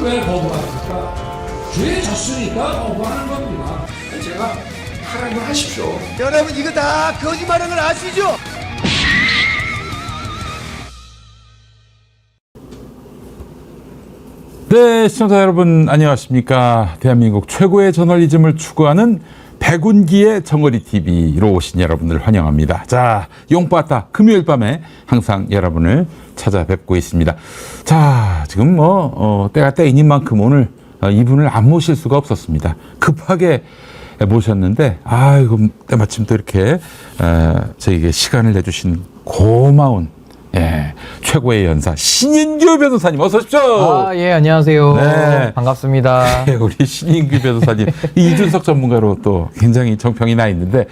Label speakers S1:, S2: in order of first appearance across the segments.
S1: 그걸 왜 거부합니까? 죄 졌으니까 거부하는 겁니다. 제가 하라는 걸 하십시오.
S2: 여러분 이거 다 거짓말인 걸 아시죠?
S3: 네, 시청자 여러분 안녕하십니까? 대한민국 최고의 저널리즘을 추구하는 백운기의 정어리 TV로 오신 여러분들 환영합니다. 자, 용빠따 금요일 밤에 항상 여러분을 찾아뵙고 있습니다. 자, 지금 때가 때이닌 만큼 오늘 이분을 안 모실 수가 없었습니다. 급하게 모셨는데, 아이고, 때마침 또 이렇게 저에게 시간을 내주신 고마운 최고의 연사 신인규 변호사님 어서 오십시오.
S4: 아, 예, 안녕하세요.
S3: 네.
S4: 반갑습니다.
S3: 우리 신인규 변호사님 이준석 전문가로 또 굉장히 정평이 나 있는데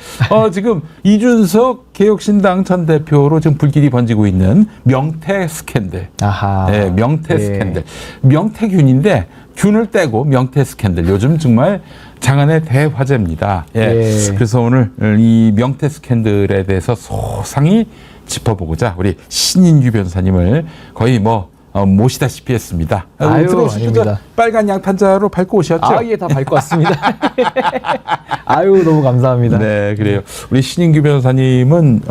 S3: 지금 이준석 개혁신당 전 대표로 지금 불길이 번지고 있는 명태 스캔들.
S4: 아하.
S3: 네, 명태 스캔들. 명태균인데 균을 떼고 명태 스캔들. 요즘 정말 장안의 대화제입니다. 그래서 오늘 이 명태 스캔들에 대해서 소상히 짚어보고자 우리 신인규 변호사님을 거의 모시다시피 했습니다.
S4: 아유,
S3: 들어오시죠.
S4: 아닙니다.
S3: 빨간 양탄자로 밟고 오셨죠?
S4: 아, 예, 다 밟고 왔습니다. 아유, 너무 감사합니다.
S3: 네, 그래요. 우리 신인규 변호사님은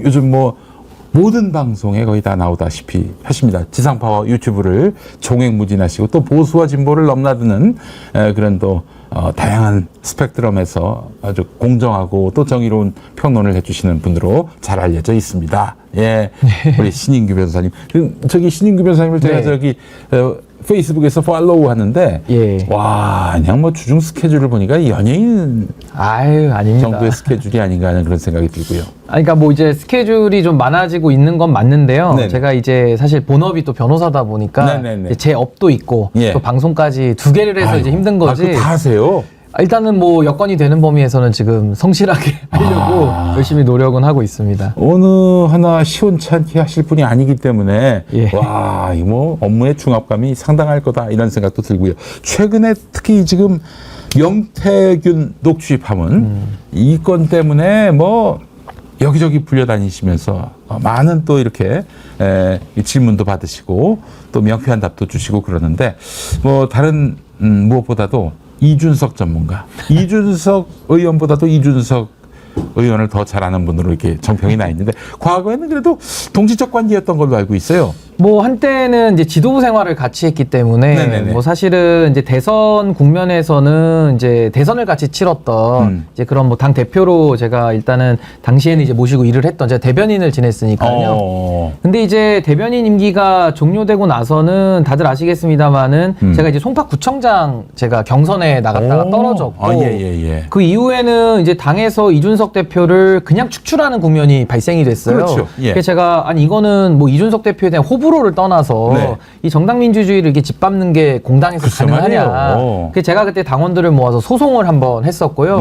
S3: 요즘 모든 방송에 거의 다 나오다시피 하십니다. 지상파와 유튜브를 종횡무진하시고 또 보수와 진보를 넘나드는 그런 또 다양한 스펙트럼에서 아주 공정하고 또 정의로운 평론을 해주시는 분으로 잘 알려져 있습니다. 예, 우리 신인규 변호사님. 저기 신인규 변호사님을 제가 저기 페이스북에서 팔로우 하는데, 와, 그냥 주중 스케줄을 보니까 연예인
S4: 아유, 아닙니다.
S3: 정도의 스케줄이 아닌가 하는 그런 생각이 들고요.
S4: 그러니까 이제 스케줄이 좀 많아지고 있는 건 맞는데요.
S3: 네네.
S4: 제가 이제 사실 본업이 또 변호사다 보니까
S3: 네네네.
S4: 제 업도 있고
S3: 예.
S4: 또 방송까지 두 개를 해서 이제 힘든 거지.
S3: 그거 다 하세요?
S4: 일단은 여건이 되는 범위에서는 지금 성실하게 하려고 열심히 노력은 하고 있습니다.
S3: 어느 하나 시원찮게 하실 분이 아니기 때문에 와, 업무의 중압감이 상당할 거다 이런 생각도 들고요. 최근에 특히 지금 명태균 녹취 파문 이 건 때문에 여기저기 불려다니시면서 많은 또 이렇게 질문도 받으시고 또 명쾌한 답도 주시고 그러는데 다른 무엇보다도 이준석 전문가, 이준석 의원보다도 이준석 의원을 더 잘 아는 분으로 이렇게 정평이 나 있는데 과거에는 그래도 동지적 관계였던 걸로 알고 있어요.
S4: 한때는 이제 지도부 생활을 같이 했기 때문에
S3: 네네네.
S4: 사실은 이제 대선 국면에서는 이제 대선을 같이 치렀던 이제 그런 당 대표로 제가 일단은 당시에는 이제 모시고 일을 했던 제가 대변인을 지냈으니까요. 근데 이제 대변인 임기가 종료되고 나서는 다들 아시겠습니다만은 제가 이제 송파구청장 제가 경선에 나갔다가 떨어졌고 그 이후에는 이제 당에서 이준석 대표를 그냥 축출하는 국면이 발생이 됐어요.
S3: 그렇죠.
S4: 그래서 제가 이거는 이준석 대표에 대한 호불호를 떠나서 이 정당 민주주의를 이렇게 짓밟는 게 공당에서 가능하냐. 그래서 제가 그때 당원들을 모아서 소송을 한번 했었고요.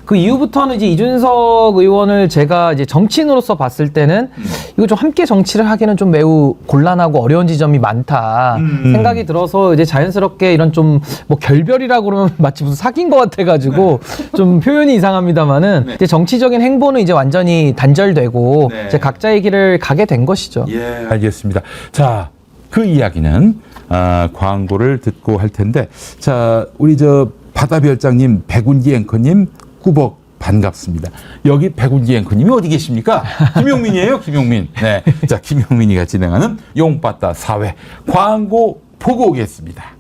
S4: 그 이후부터는 이제 이준석 의원을 제가 이제 정치인으로서 봤을 때는 이거 좀 함께 정치를 하기는 좀 매우 곤란하고 어려운 지점이 많다 생각이 들어서 이제 자연스럽게 이런 좀 결별이라고 그러면 마치 무슨 사귄 것 같아가지고 좀 표현이 이상합니다만은 이제 정치적인 행보는 이제 완전히 단절되고 이제 각자의 길을 가게 된 것이죠.
S3: 예, 알겠습니다. 자, 그 이야기는 광고를 듣고 할 텐데, 자, 우리 바다별장님, 백운기 앵커님, 꾸벅 반갑습니다. 여기 백운기 앵커님이 어디 계십니까? 김용민이에요, 김용민. 네, 자, 김용민이가 진행하는 용빠따 4회 광고 보고 오겠습니다.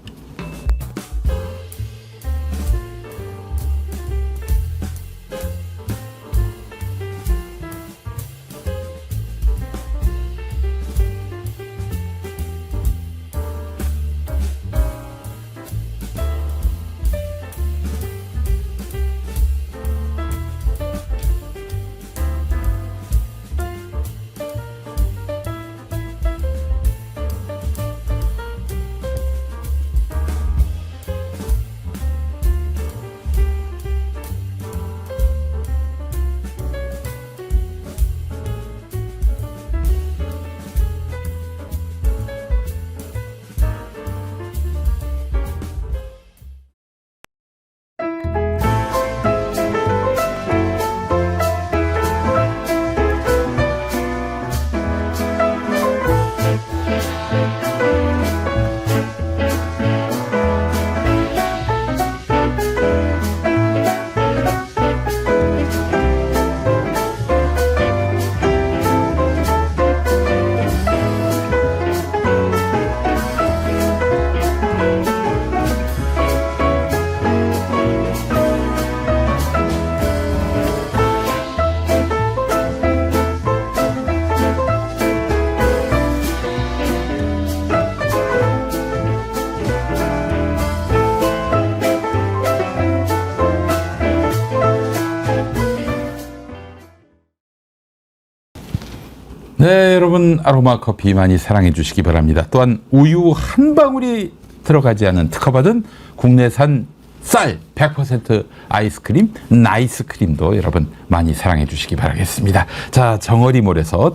S3: 네, 여러분 아로마 커피 많이 사랑해 주시기 바랍니다. 또한 우유 한 방울이 들어가지 않은 특허받은 국내산 쌀 100% 아이스크림 나이스크림도 여러분 많이 사랑해 주시기 바라겠습니다. 자, 정어리몰에서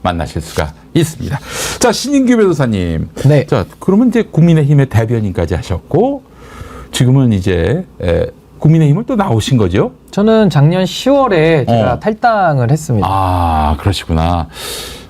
S3: 만나실 수가 있습니다. 자, 신인규 변호사님.
S4: 네.
S3: 자, 그러면 이제 국민의힘의 대변인까지 하셨고 지금은 이제 국민의힘을 또 나오신 거죠?
S4: 저는 작년 10월에 제가 탈당을 했습니다.
S3: 아, 그러시구나.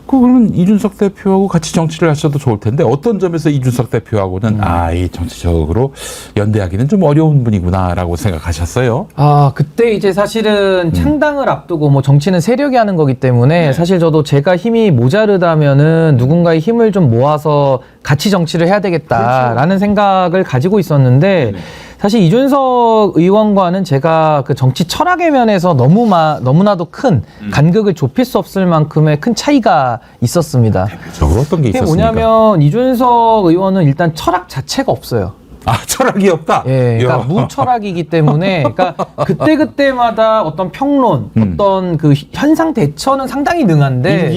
S3: 그러면 이준석 대표하고 같이 정치를 하셔도 좋을 텐데 어떤 점에서 이준석 대표하고는 이 정치적으로 연대하기는 좀 어려운 분이구나라고 생각하셨어요?
S4: 아, 그때 이제 사실은 창당을 앞두고 뭐 정치는 세력이 하는 거기 때문에 사실 저도 제가 힘이 모자르다면은 누군가의 힘을 좀 모아서 같이 정치를 해야 되겠다라는 생각을 가지고 있었는데 사실 이준석 의원과는 제가 그 정치 철학의 면에서 너무나도 큰 간극을 좁힐 수 없을 만큼의 큰 차이가 있었습니다.
S3: 대표적으로 어떤 게
S4: 그게
S3: 있었습니까?
S4: 뭐냐면 이준석 의원은 일단 철학 자체가 없어요.
S3: 아, 철학이 없다?
S4: 예, 그러니까 무철학이기 때문에, 그러니까 그때그때마다 어떤 평론, 어떤 그 현상 대처는 상당히 능한데,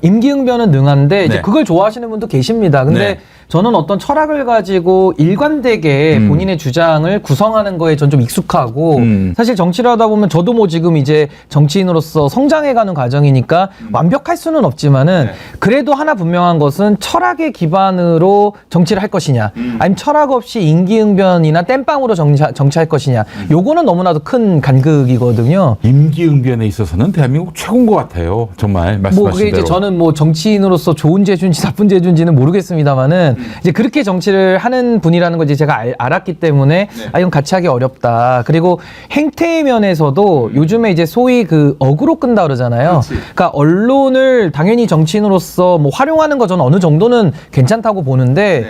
S4: 임기응변은 능한데, 이제 그걸 좋아하시는 분도 계십니다. 근데 저는 어떤 철학을 가지고 일관되게 본인의 주장을 구성하는 거에 전 좀 익숙하고, 사실 정치를 하다 보면 저도 뭐 지금 이제 정치인으로서 성장해가는 과정이니까 완벽할 수는 없지만은, 그래도 하나 분명한 것은 철학의 기반으로 정치를 할 것이냐, 아니면 철학 없이 임기응변이나 땜빵으로 정치할 것이냐, 요거는 너무나도 큰 간극이거든요.
S3: 임기응변에 있어서는 대한민국 최고인 것 같아요. 정말 말씀하신
S4: 뭐 그게 이제
S3: 대로.
S4: 저는 뭐 정치인으로서 좋은 재주인지 나쁜 재주인지는 모르겠습니다만은 이제 그렇게 정치를 하는 분이라는 걸 이제 제가 알았기 때문에 이건 같이 하기 어렵다. 그리고 행태 면에서도 요즘에 이제 소위 그 어그로 끈다 그러잖아요. 그러니까 언론을 당연히 정치인으로서 뭐 활용하는 거 저는 어느 정도는 괜찮다고 보는데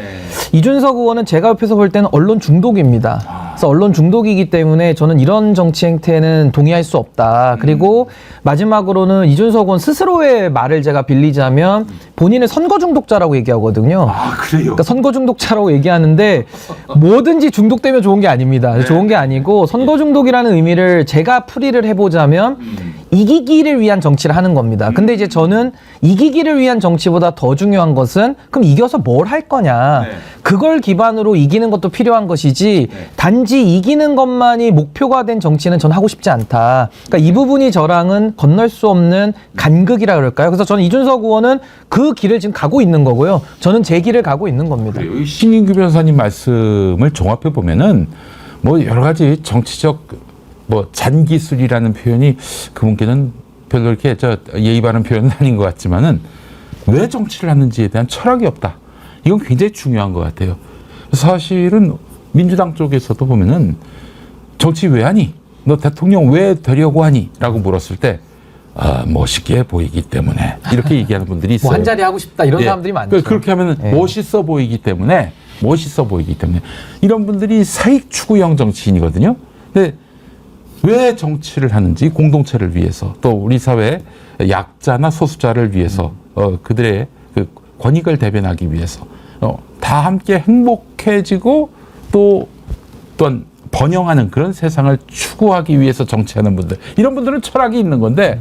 S4: 이준석 의원은 제가 옆에서 볼 때는 언론 중독입니다. 그래서 언론 중독이기 때문에 저는 이런 정치 행태는 동의할 수 없다. 그리고 마지막으로는 이준석 의원 스스로의 말을 제가 빌리자면 본인을 선거 중독자라고 얘기하거든요.
S3: 아, 그래요?
S4: 그러니까 선거 중독자라고 얘기하는데 뭐든지 중독되면 좋은 게 아닙니다. 좋은 게 아니고 선거 중독이라는 의미를 제가 풀이를 해보자면 이기기를 위한 정치를 하는 겁니다. 근데 이제 저는 이기기를 위한 정치보다 더 중요한 것은 그럼 이겨서 뭘 할 거냐. 그걸 기반으로 이기는 것도 필요한 것이지 단지 이기는 것만이 목표가 된 정치는 전 하고 싶지 않다. 그러니까 이 부분이 저랑은 건널 수 없는 간극이라 그럴까요? 그래서 저는 이준석 의원은 그 길을 지금 가고 있는 거고요. 저는 제 길을 가고 있는 겁니다.
S3: 신인규 변호사님 말씀을 종합해 보면은 뭐 여러 가지 정치적 뭐 잔기술이라는 표현이 그분께는 별로 이렇게 예의 바른 표현은 아닌 것 같지만은 왜 정치를 하는지에 대한 철학이 없다. 이건 굉장히 중요한 것 같아요. 사실은 민주당 쪽에서도 보면은 정치 왜 하니? 너 대통령 왜 되려고 하니? 라고 물었을 때 멋있게 보이기 때문에 이렇게 얘기하는 분들이 있어요.
S4: 뭐 한 자리 하고 싶다 이런 사람들이 많죠.
S3: 그렇게 하면은 멋있어 보이기 때문에 이런 분들이 사익 추구형 정치인이거든요. 근데 왜 정치를 하는지 공동체를 위해서 또 우리 사회 약자나 소수자를 위해서 그들의 그 권익을 대변하기 위해서 다 함께 행복해지고 또한 번영하는 그런 세상을 추구하기 위해서 정치하는 분들, 이런 분들은 철학이 있는 건데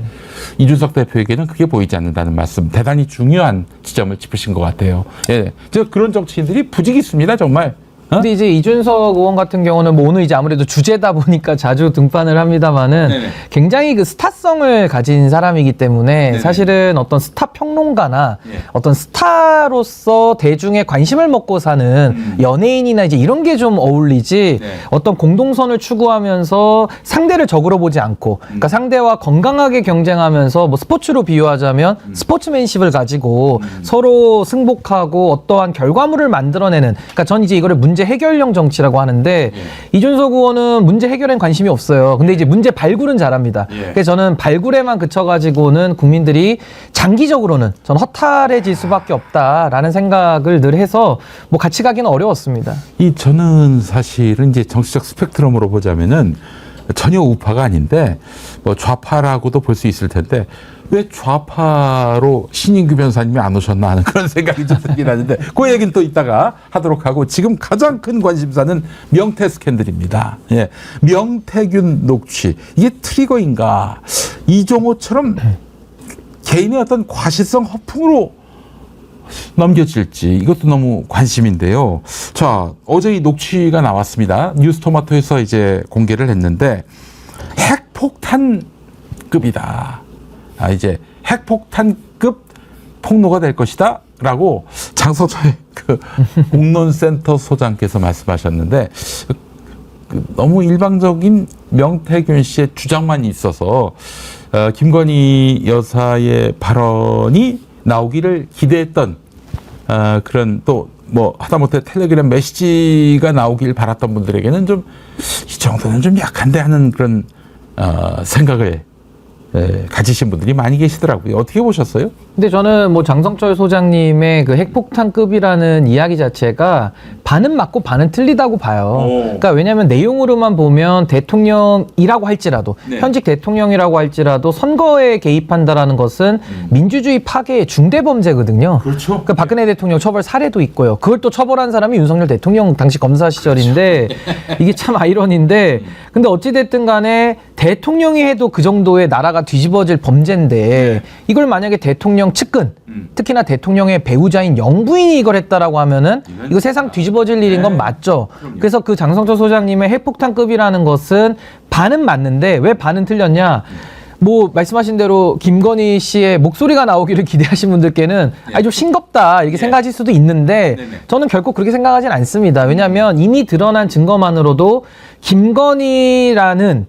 S3: 이준석 대표에게는 그게 보이지 않는다는 말씀, 대단히 중요한 지점을 짚으신 것 같아요. 예, 그런 정치인들이 부직이 있습니다, 정말.
S4: 근데 이제 이준석 의원 같은 경우는 뭐 오늘 이제 아무래도 주제다 보니까 자주 등판을 합니다만은 굉장히 그 스타성을 가진 사람이기 때문에 사실은 어떤 스타 평론가나 어떤 스타로서 대중의 관심을 먹고 사는 연예인이나 이제 이런 게 좀 어울리지 어떤 공동선을 추구하면서 상대를 적으로 보지 않고 그러니까 상대와 건강하게 경쟁하면서 뭐 스포츠로 비유하자면 스포츠맨십을 가지고 서로 승복하고 어떠한 결과물을 만들어내는 그러니까 전 이제 이거를 문제 해결형 정치라고 하는데 이준석 의원은 문제 해결엔 관심이 없어요. 근데 이제 문제 발굴은 잘합니다. 그래서 저는 발굴에만 그쳐가지고는 국민들이 장기적으로는 저는 허탈해질 수밖에 없다라는 생각을 늘 해서 뭐 같이 가기는 어려웠습니다.
S3: 저는 사실은 이제 정치적 스펙트럼으로 보자면은 전혀 우파가 아닌데 뭐 좌파라고도 볼 수 있을 텐데 왜 좌파로 신인규 변호사님이 안 오셨나 하는 그런 생각이 좀 들긴 하는데 그 얘기는 또 이따가 하도록 하고 지금 가장 큰 관심사는 명태 스캔들입니다. 예. 명태균 녹취 이게 트리거인가? 이종호처럼 개인의 어떤 과실성 허풍으로 넘겨질지 이것도 너무 관심인데요. 자, 어제 이 녹취가 나왔습니다. 뉴스토마토에서 이제 공개를 했는데 핵폭탄급이다. 이제 핵폭탄급 폭로가 될 것이다라고 장성철 그 공론센터 소장께서 말씀하셨는데 너무 일방적인 명태균 씨의 주장만 있어서 김건희 여사의 발언이 나오기를 기대했던 그런 또 뭐 하다못해 텔레그램 메시지가 나오길 바랐던 분들에게는 좀 이 정도는 좀 약한데 하는 그런 생각을 가지신 분들이 많이 계시더라고요. 어떻게 보셨어요?
S4: 근데 저는 뭐 장성철 소장님의 그 핵폭탄급이라는 이야기 자체가 반은 맞고 반은 틀리다고 봐요. 그러니까 왜냐하면 내용으로만 보면 대통령이라고 할지라도 현직 대통령이라고 할지라도 선거에 개입한다라는 것은 민주주의 파괴의 중대 범죄거든요.
S3: 그렇죠.
S4: 그러니까 박근혜 대통령 처벌 사례도 있고요. 그걸 또 처벌한 사람이 윤석열 대통령 당시 검사 시절인데 이게 참 아이러니인데 근데 어찌 됐든 간에 대통령이 해도 그 정도의 나라가 뒤집어질 범죄인데 이걸 만약에 대통령 측근 특히나 대통령의 배우자인 영부인이 이걸 했다라고 하면은 이거 세상 뒤집어질 일인 건 맞죠. 그래서 그 장성철 소장님의 핵폭탄급이라는 것은 반은 맞는데 왜 반은 틀렸냐? 뭐 말씀하신 대로 김건희 씨의 목소리가 나오기를 기대하신 분들께는 아니 좀 싱겁다 이렇게 생각하실 수도 있는데 저는 결코 그렇게 생각하진 않습니다. 왜냐하면 이미 드러난 증거만으로도 김건희라는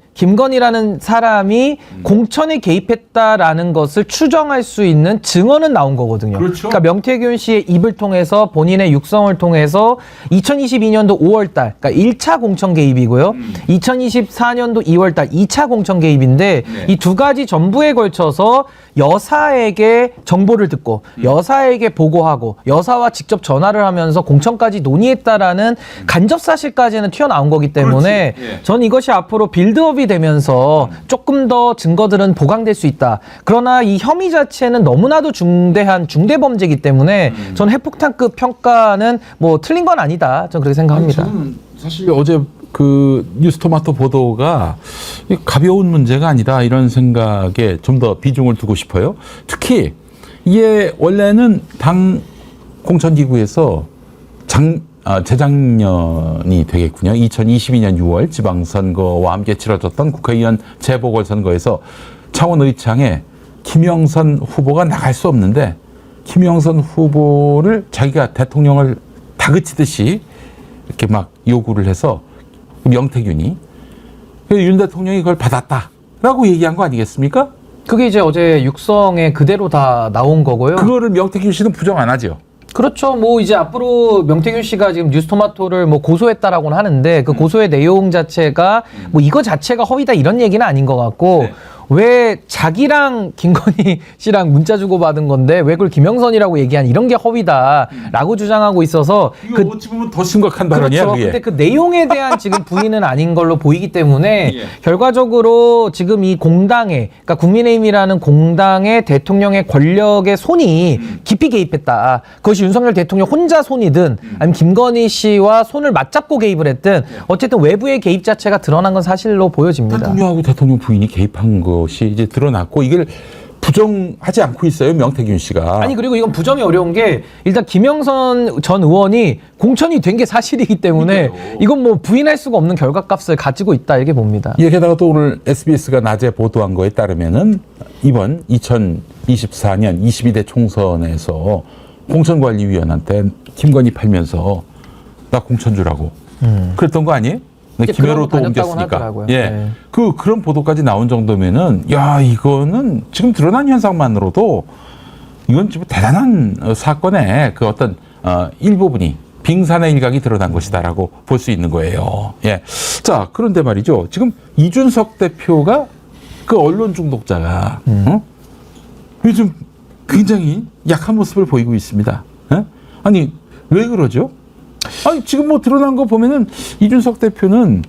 S4: 사람이 공천에 개입했다라는 것을 추정할 수 있는 증언은 나온 거거든요.
S3: 그렇죠.
S4: 그러니까 명태균 씨의 입을 통해서 본인의 육성을 통해서 2022년도 5월달, 그러니까 1차 공천 개입이고요. 2024년도 2월달 2차 공천 개입인데 이 두 가지 전부에 걸쳐서 여사에게 정보를 듣고 여사에게 보고하고 여사와 직접 전화를 하면서 공천까지 논의했다라는 간접 사실까지는 튀어나온 거기 때문에 전 이것이 앞으로 빌드업이 되면서 조금 더 증거들은 보강될 수 있다. 그러나 이 혐의 자체는 너무나도 중대한 중대범죄이기 때문에 전 핵폭탄급 평가는 뭐 틀린 건 아니다. 저는 그렇게 생각합니다.
S3: 저는 사실 어제 그 뉴스토마토 보도가 가벼운 문제가 아니다 이런 생각에 좀 더 비중을 두고 싶어요. 특히 이게 원래는 당 공천기구에서 재작년이 되겠군요. 2022년 6월 지방선거와 함께 치러졌던 국회의원 재보궐선거에서 창원 의창에 김영선 후보가 나갈 수 없는데 김영선 후보를 자기가 대통령을 다그치듯이 이렇게 막 요구를 해서 명태균이 윤 대통령이 그걸 받았다라고 얘기한 거 아니겠습니까?
S4: 그게 이제 어제 육성에 그대로 다 나온 거고요.
S3: 그거를 명태균 씨는 부정 안 하죠.
S4: 그렇죠. 뭐 이제 앞으로 명태균 씨가 지금 뉴스토마토를 뭐 고소했다라고는 하는데 그 고소의 내용 자체가 뭐 이거 자체가 허위다 이런 얘기는 아닌 것 같고 왜 자기랑 김건희 씨랑 문자 주고받은 건데 왜 그걸 김영선이라고 얘기한 이런 게 허위다라고 주장하고 있어서
S3: 이거 어찌 보면 더 심각한 발언이야.
S4: 그렇죠. 근데 그 내용에 대한 지금 부인은 아닌 걸로 보이기 때문에 결과적으로 지금 이 공당에 그러니까 국민의힘이라는 공당의 대통령의 권력의 손이 깊이 개입했다. 그것이 윤석열 대통령 혼자 손이든 아니면 김건희 씨와 손을 맞잡고 개입을 했든 어쨌든 외부의 개입 자체가 드러난 건 사실로 보여집니다.
S3: 대통령하고 대통령 부인이 개입한 것이 이제 드러났고 이걸 부정하지 않고 있어요. 명태균 씨가.
S4: 아니 그리고 이건 부정이 어려운 게 일단 김영선 전 의원이 공천이 된 게 사실이기 때문에
S3: 그러니까요.
S4: 이건 뭐 부인할 수가 없는 결과값을 가지고 있다 이렇게 봅니다.
S3: 게다가 또 오늘 SBS가 낮에 보도한 거에 따르면은 이번 2024년 22대 총선에서 공천관리위원한테 김건희 팔면서 나 공천 주라고 그랬던 거 아니에요? 김해로 또 옮겼으니까. 예.
S4: 네.
S3: 그런 보도까지 나온 정도면은, 야, 이거는 지금 드러난 현상만으로도 이건 좀 대단한 사건의 그 어떤, 일부분이 빙산의 일각이 드러난 것이다라고 볼 수 있는 거예요. 예. 자, 그런데 말이죠. 지금 이준석 대표가 그 언론 중독자가, 요즘 굉장히 약한 모습을 보이고 있습니다. 예? 아니, 왜 그러죠? 아니, 지금 뭐 드러난 거 보면은 이준석 대표는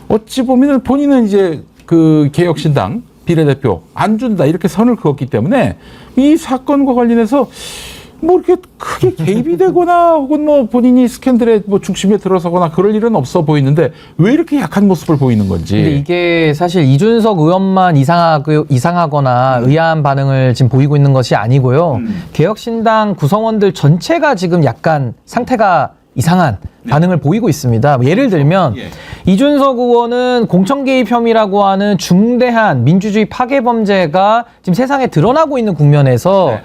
S3: 어찌 보면은 본인은 이제 그 개혁신당 비례대표 안 준다 이렇게 선을 그었기 때문에 이 사건과 관련해서 뭐 이렇게 크게 개입이 되거나 혹은 뭐 본인이 스캔들의 뭐 중심에 들어서거나 그럴 일은 없어 보이는데 왜 이렇게 약한 모습을 보이는 건지.
S4: 근데 이게 사실 이준석 의원만 이상하거나 의아한 반응을 지금 보이고 있는 것이 아니고요. 개혁신당 구성원들 전체가 지금 약간 상태가 이상한 반응을 보이고 있습니다. 예를 들면 이준석 의원은 공천 개입 혐의라고 하는 중대한 민주주의 파괴 범죄가 지금 세상에 드러나고 있는 국면에서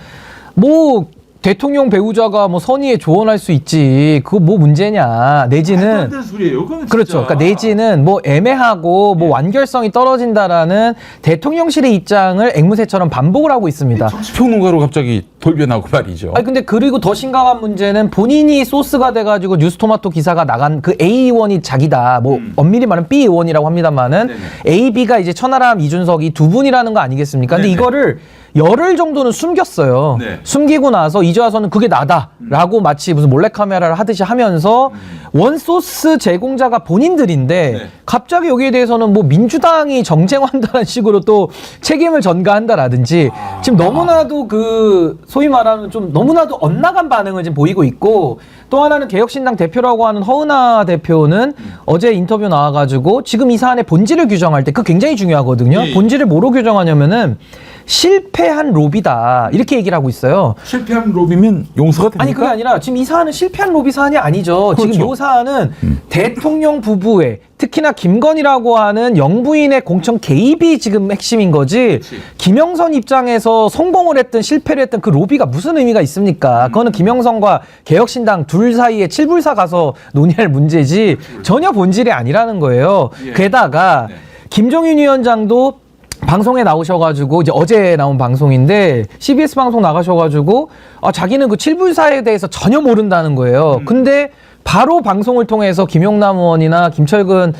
S4: 뭐 대통령 배우자가 뭐 선의에 조언할 수 있지. 그거 뭐 문제냐. 내지는
S3: 소리예요. 그건 진짜.
S4: 그렇죠. 그러니까 내지는 뭐 애매하고 뭐 완결성이 떨어진다라는 대통령실의 입장을 앵무새처럼 반복을 하고 있습니다.
S3: 평론가로 갑자기 돌변하고 말이죠.
S4: 아니 근데 그리고 더 심각한 문제는 본인이 소스가 돼가지고 뉴스토마토 기사가 나간 그 A 의원이 자기다. 뭐 엄밀히 말하면 B 의원이라고 합니다만은 A, B가 이제 천하람, 이준석 이 두 분이라는 거 아니겠습니까? 근데 이거를 열흘 정도는 숨겼어요. 숨기고 나서 이제 와서는 그게 나다라고 마치 무슨 몰래카메라를 하듯이 하면서 원소스 제공자가 본인들인데 갑자기 여기에 대해서는 뭐 민주당이 정쟁한다는 식으로 또 책임을 전가한다라든지 지금 너무나도 그 소위 말하는 좀 너무나도 엇나간 반응을 지금 보이고 있고 또 하나는 개혁신당 대표라고 하는 허은하 대표는 어제 인터뷰 나와가지고 지금 이 사안의 본질을 규정할 때 그거 굉장히 중요하거든요. 본질을 뭐로 규정하냐면은 실패한 로비다 이렇게 얘기를 하고 있어요.
S3: 실패한 로비면 용서가 됩니까?
S4: 아니 그게 아니라 지금 이 사안은 실패한 로비 사안이 아니죠.
S3: 그렇죠.
S4: 지금 이 사안은 대통령 부부의 특히나 김건희라고 하는 영부인의 공천 개입이 지금 핵심인 거지. 김영선 입장에서 성공을 했든 실패를 했든 그 로비가 무슨 의미가 있습니까? 그거는 김영선과 개혁신당 둘 사이에 칠불사 가서 논의할 문제지 전혀 본질이 아니라는 거예요. 게다가 김종인 위원장도 방송에 나오셔가지고 이제 어제 나온 방송인데 CBS 방송 나가셔가지고 자기는 그 칠불사에 대해서 전혀 모른다는 거예요. 근데 바로 방송을 통해서 김용남 의원이나 김철근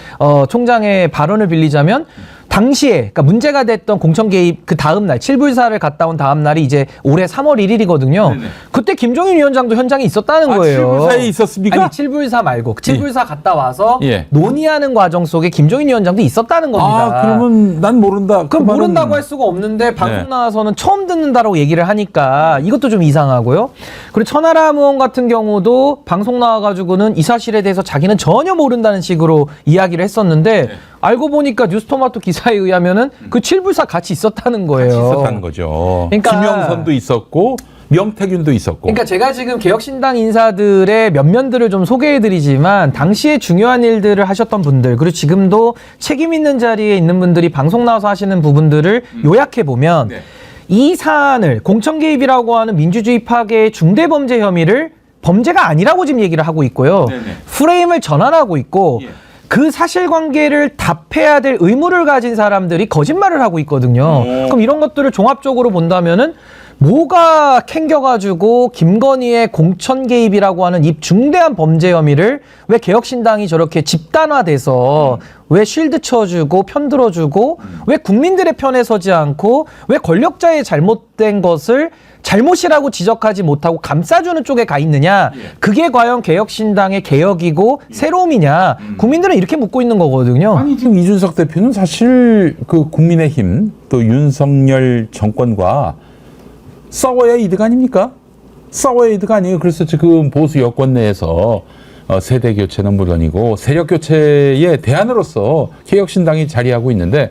S4: 총장의 발언을 빌리자면 당시에 그러니까 문제가 됐던 공천 개입 그 다음 날 칠불사를 갔다 온 다음 날이 이제 올해 3월 1일이거든요. 그때 김종인 위원장도 현장에 있었다는 거예요.
S3: 칠불사에 있었습니까?
S4: 아니 칠불사 말고 칠불사 갔다 와서 논의하는 과정 속에 김종인 위원장도 있었다는 겁니다.
S3: 그러면 난 모른다.
S4: 그럼 모른다고 할 수가 없는데 방송 나와서는 처음 듣는다라고 얘기를 하니까 이것도 좀 이상하고요. 그리고 천하람 의원 같은 경우도 방송 나와가지고는 이 사실에 대해서 자기는 전혀 모른다는 식으로 이야기를 했었는데 알고 보니까 뉴스토마토 기사에 의하면은 그 칠불사 같이 있었다는 거예요.
S3: 같이 있었다는 거죠.
S4: 그러니까
S3: 김영선도 있었고 명태균도 있었고.
S4: 그러니까 제가 지금 개혁신당 인사들의 면면들을 좀 소개해드리지만 당시에 중요한 일들을 하셨던 분들 그리고 지금도 책임 있는 자리에 있는 분들이 방송 나와서 하시는 부분들을 요약해보면 이 사안을 공천 개입이라고 하는 민주주의 파괴의 중대범죄 혐의를 범죄가 아니라고 지금 얘기를 하고 있고요. 프레임을 전환하고 있고 그 사실관계를 답해야 될 의무를 가진 사람들이 거짓말을 하고 있거든요. 그럼 이런 것들을 종합적으로 본다면은 뭐가 캥겨가지고 김건희의 공천 개입이라고 하는 이 중대한 범죄 혐의를 왜 개혁신당이 저렇게 집단화돼서 왜 쉴드 쳐주고 편들어주고 왜 국민들의 편에 서지 않고 왜 권력자의 잘못된 것을 잘못이라고 지적하지 못하고 감싸주는 쪽에 가 있느냐. 그게 과연 개혁신당의 개혁이고 새로움이냐. 국민들은 이렇게 묻고 있는 거거든요.
S3: 아니 지금 이준석 대표는 사실 그 국민의힘 또 윤석열 정권과 싸워야 이득 아닙니까? 싸워야 이득 아니에요. 그래서 지금 보수 여권 내에서 세대 교체는 물론이고 세력 교체의 대안으로서 개혁신당이 자리하고 있는데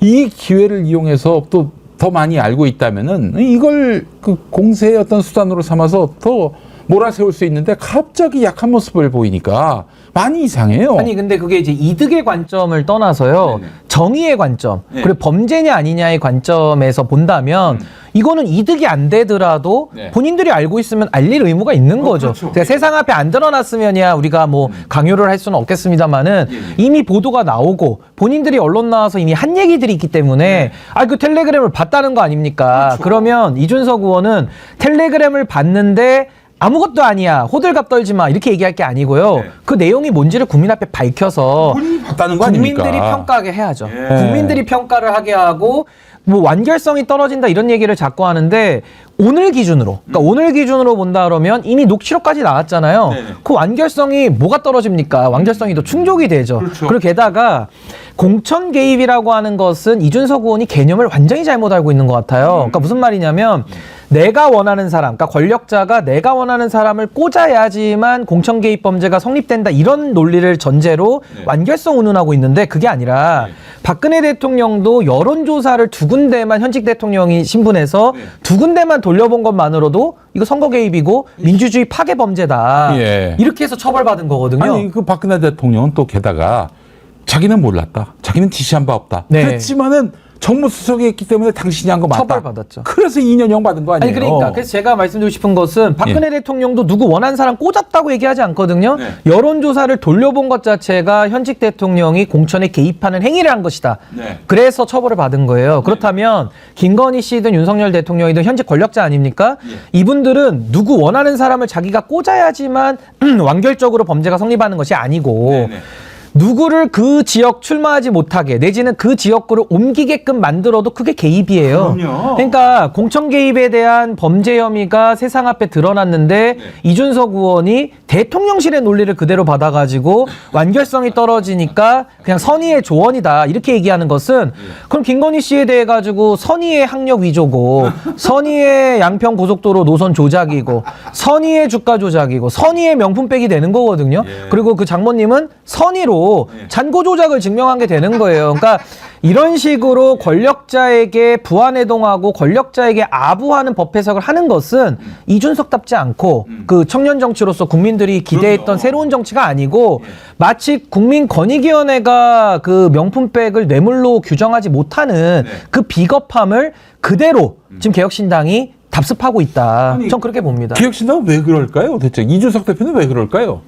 S3: 이 기회를 이용해서 또 더 많이 알고 있다면은 이걸 그 공세의 어떤 수단으로 삼아서 더 몰아세울 수 있는데 갑자기 약한 모습을 보이니까 많이 이상해요.
S4: 아니 근데 그게 이제 이득의 관점을 떠나서요. 정의의 관점 그리고 범죄냐 아니냐의 관점에서 본다면 이거는 이득이 안 되더라도 본인들이 알고 있으면 알릴 의무가 있는 거죠. 그러니까 세상 앞에 안 드러났으면야 우리가 뭐 강요를 할 수는 없겠습니다만은 이미 보도가 나오고 본인들이 언론 나와서 이미 한 얘기들이 있기 때문에 그 텔레그램을 봤다는 거 아닙니까? 그러면 이준석 의원은 텔레그램을 봤는데 아무것도 아니야. 호들갑 떨지 마. 이렇게 얘기할 게 아니고요. 그 내용이 뭔지를 국민 앞에 밝혀서
S3: 본인이 봤다는 거 아닙니까?
S4: 국민들이 평가하게 해야죠. 국민들이 평가를 하게 하고 뭐 완결성이 떨어진다 이런 얘기를 자꾸 하는데 오늘 기준으로 그러니까 오늘 기준으로 본다 그러면 이미 녹취록까지 나왔잖아요. 그 완결성이 뭐가 떨어집니까? 완결성이 더 충족이 되죠. 그리고 게다가 공천 개입이라고 하는 것은 이준석 의원이 개념을 완전히 잘못 알고 있는 것 같아요. 그러니까 무슨 말이냐면 내가 원하는 사람, 그러니까 권력자가 내가 원하는 사람을 꽂아야지만 공천 개입 범죄가 성립된다 이런 논리를 전제로 완결성 운운하고 있는데 그게 아니라 박근혜 대통령도 여론조사를 2군데만 현직 대통령이 신분해서 2군데만 돌려본 것만으로도 이거 선거 개입이고 민주주의 파괴 범죄다. 이렇게 해서 처벌받은 거거든요.
S3: 아니 그 박근혜 대통령은 또 게다가 자기는 몰랐다. 자기는 지시한 바 없다. 그랬지만은 정무수석이 했기 때문에 당신이 한 거 맞다.
S4: 처벌받았죠.
S3: 그래서 2년형 받은 거 아니에요?
S4: 아니 그러니까 그래서 제가 말씀드리고 싶은 것은 박근혜 대통령도 누구 원하는 사람 꽂았다고 얘기하지 않거든요. 여론조사를 돌려본 것 자체가 현직 대통령이 공천에 개입하는 행위를 한 것이다. 그래서 처벌을 받은 거예요. 그렇다면 김건희 씨든 윤석열 대통령이든 현직 권력자 아닙니까? 이분들은 누구 원하는 사람을 자기가 꽂아야지만 완결적으로 범죄가 성립하는 것이 아니고 누구를 그 지역 출마하지 못하게 내지는 그 지역구를 옮기게끔 만들어도 그게 개입이에요. 그러니까 공천 개입에 대한 범죄 혐의가 세상 앞에 드러났는데 이준석 의원이 대통령실의 논리를 그대로 받아가지고 완결성이 떨어지니까 그냥 선의의 조언이다 이렇게 얘기하는 것은 그럼 김건희 씨에 대해 가지고 선의의 학력 위조고 선의의 양평 고속도로 노선 조작이고 선의의 주가 조작이고 선의의 명품백이 되는 거거든요. 그리고 그 장모님은 선의로 잔고 조작을 증명한 게 되는 거예요. 그러니까 이런 식으로 권력자에게 부안해동하고 권력자에게 아부하는 법 해석을 하는 것은 이준석답지 않고 그 청년 정치로서 국민들이 기대했던 새로운 정치가 아니고 마치 국민권익위원회가 그 명품백을 뇌물로 규정하지 못하는 그 비겁함을 그대로 지금 개혁신당이 답습하고 있다. 전 그렇게 봅니다.
S3: 개혁신당은 왜 그럴까요? 대체 이준석 대표는 왜 그럴까요?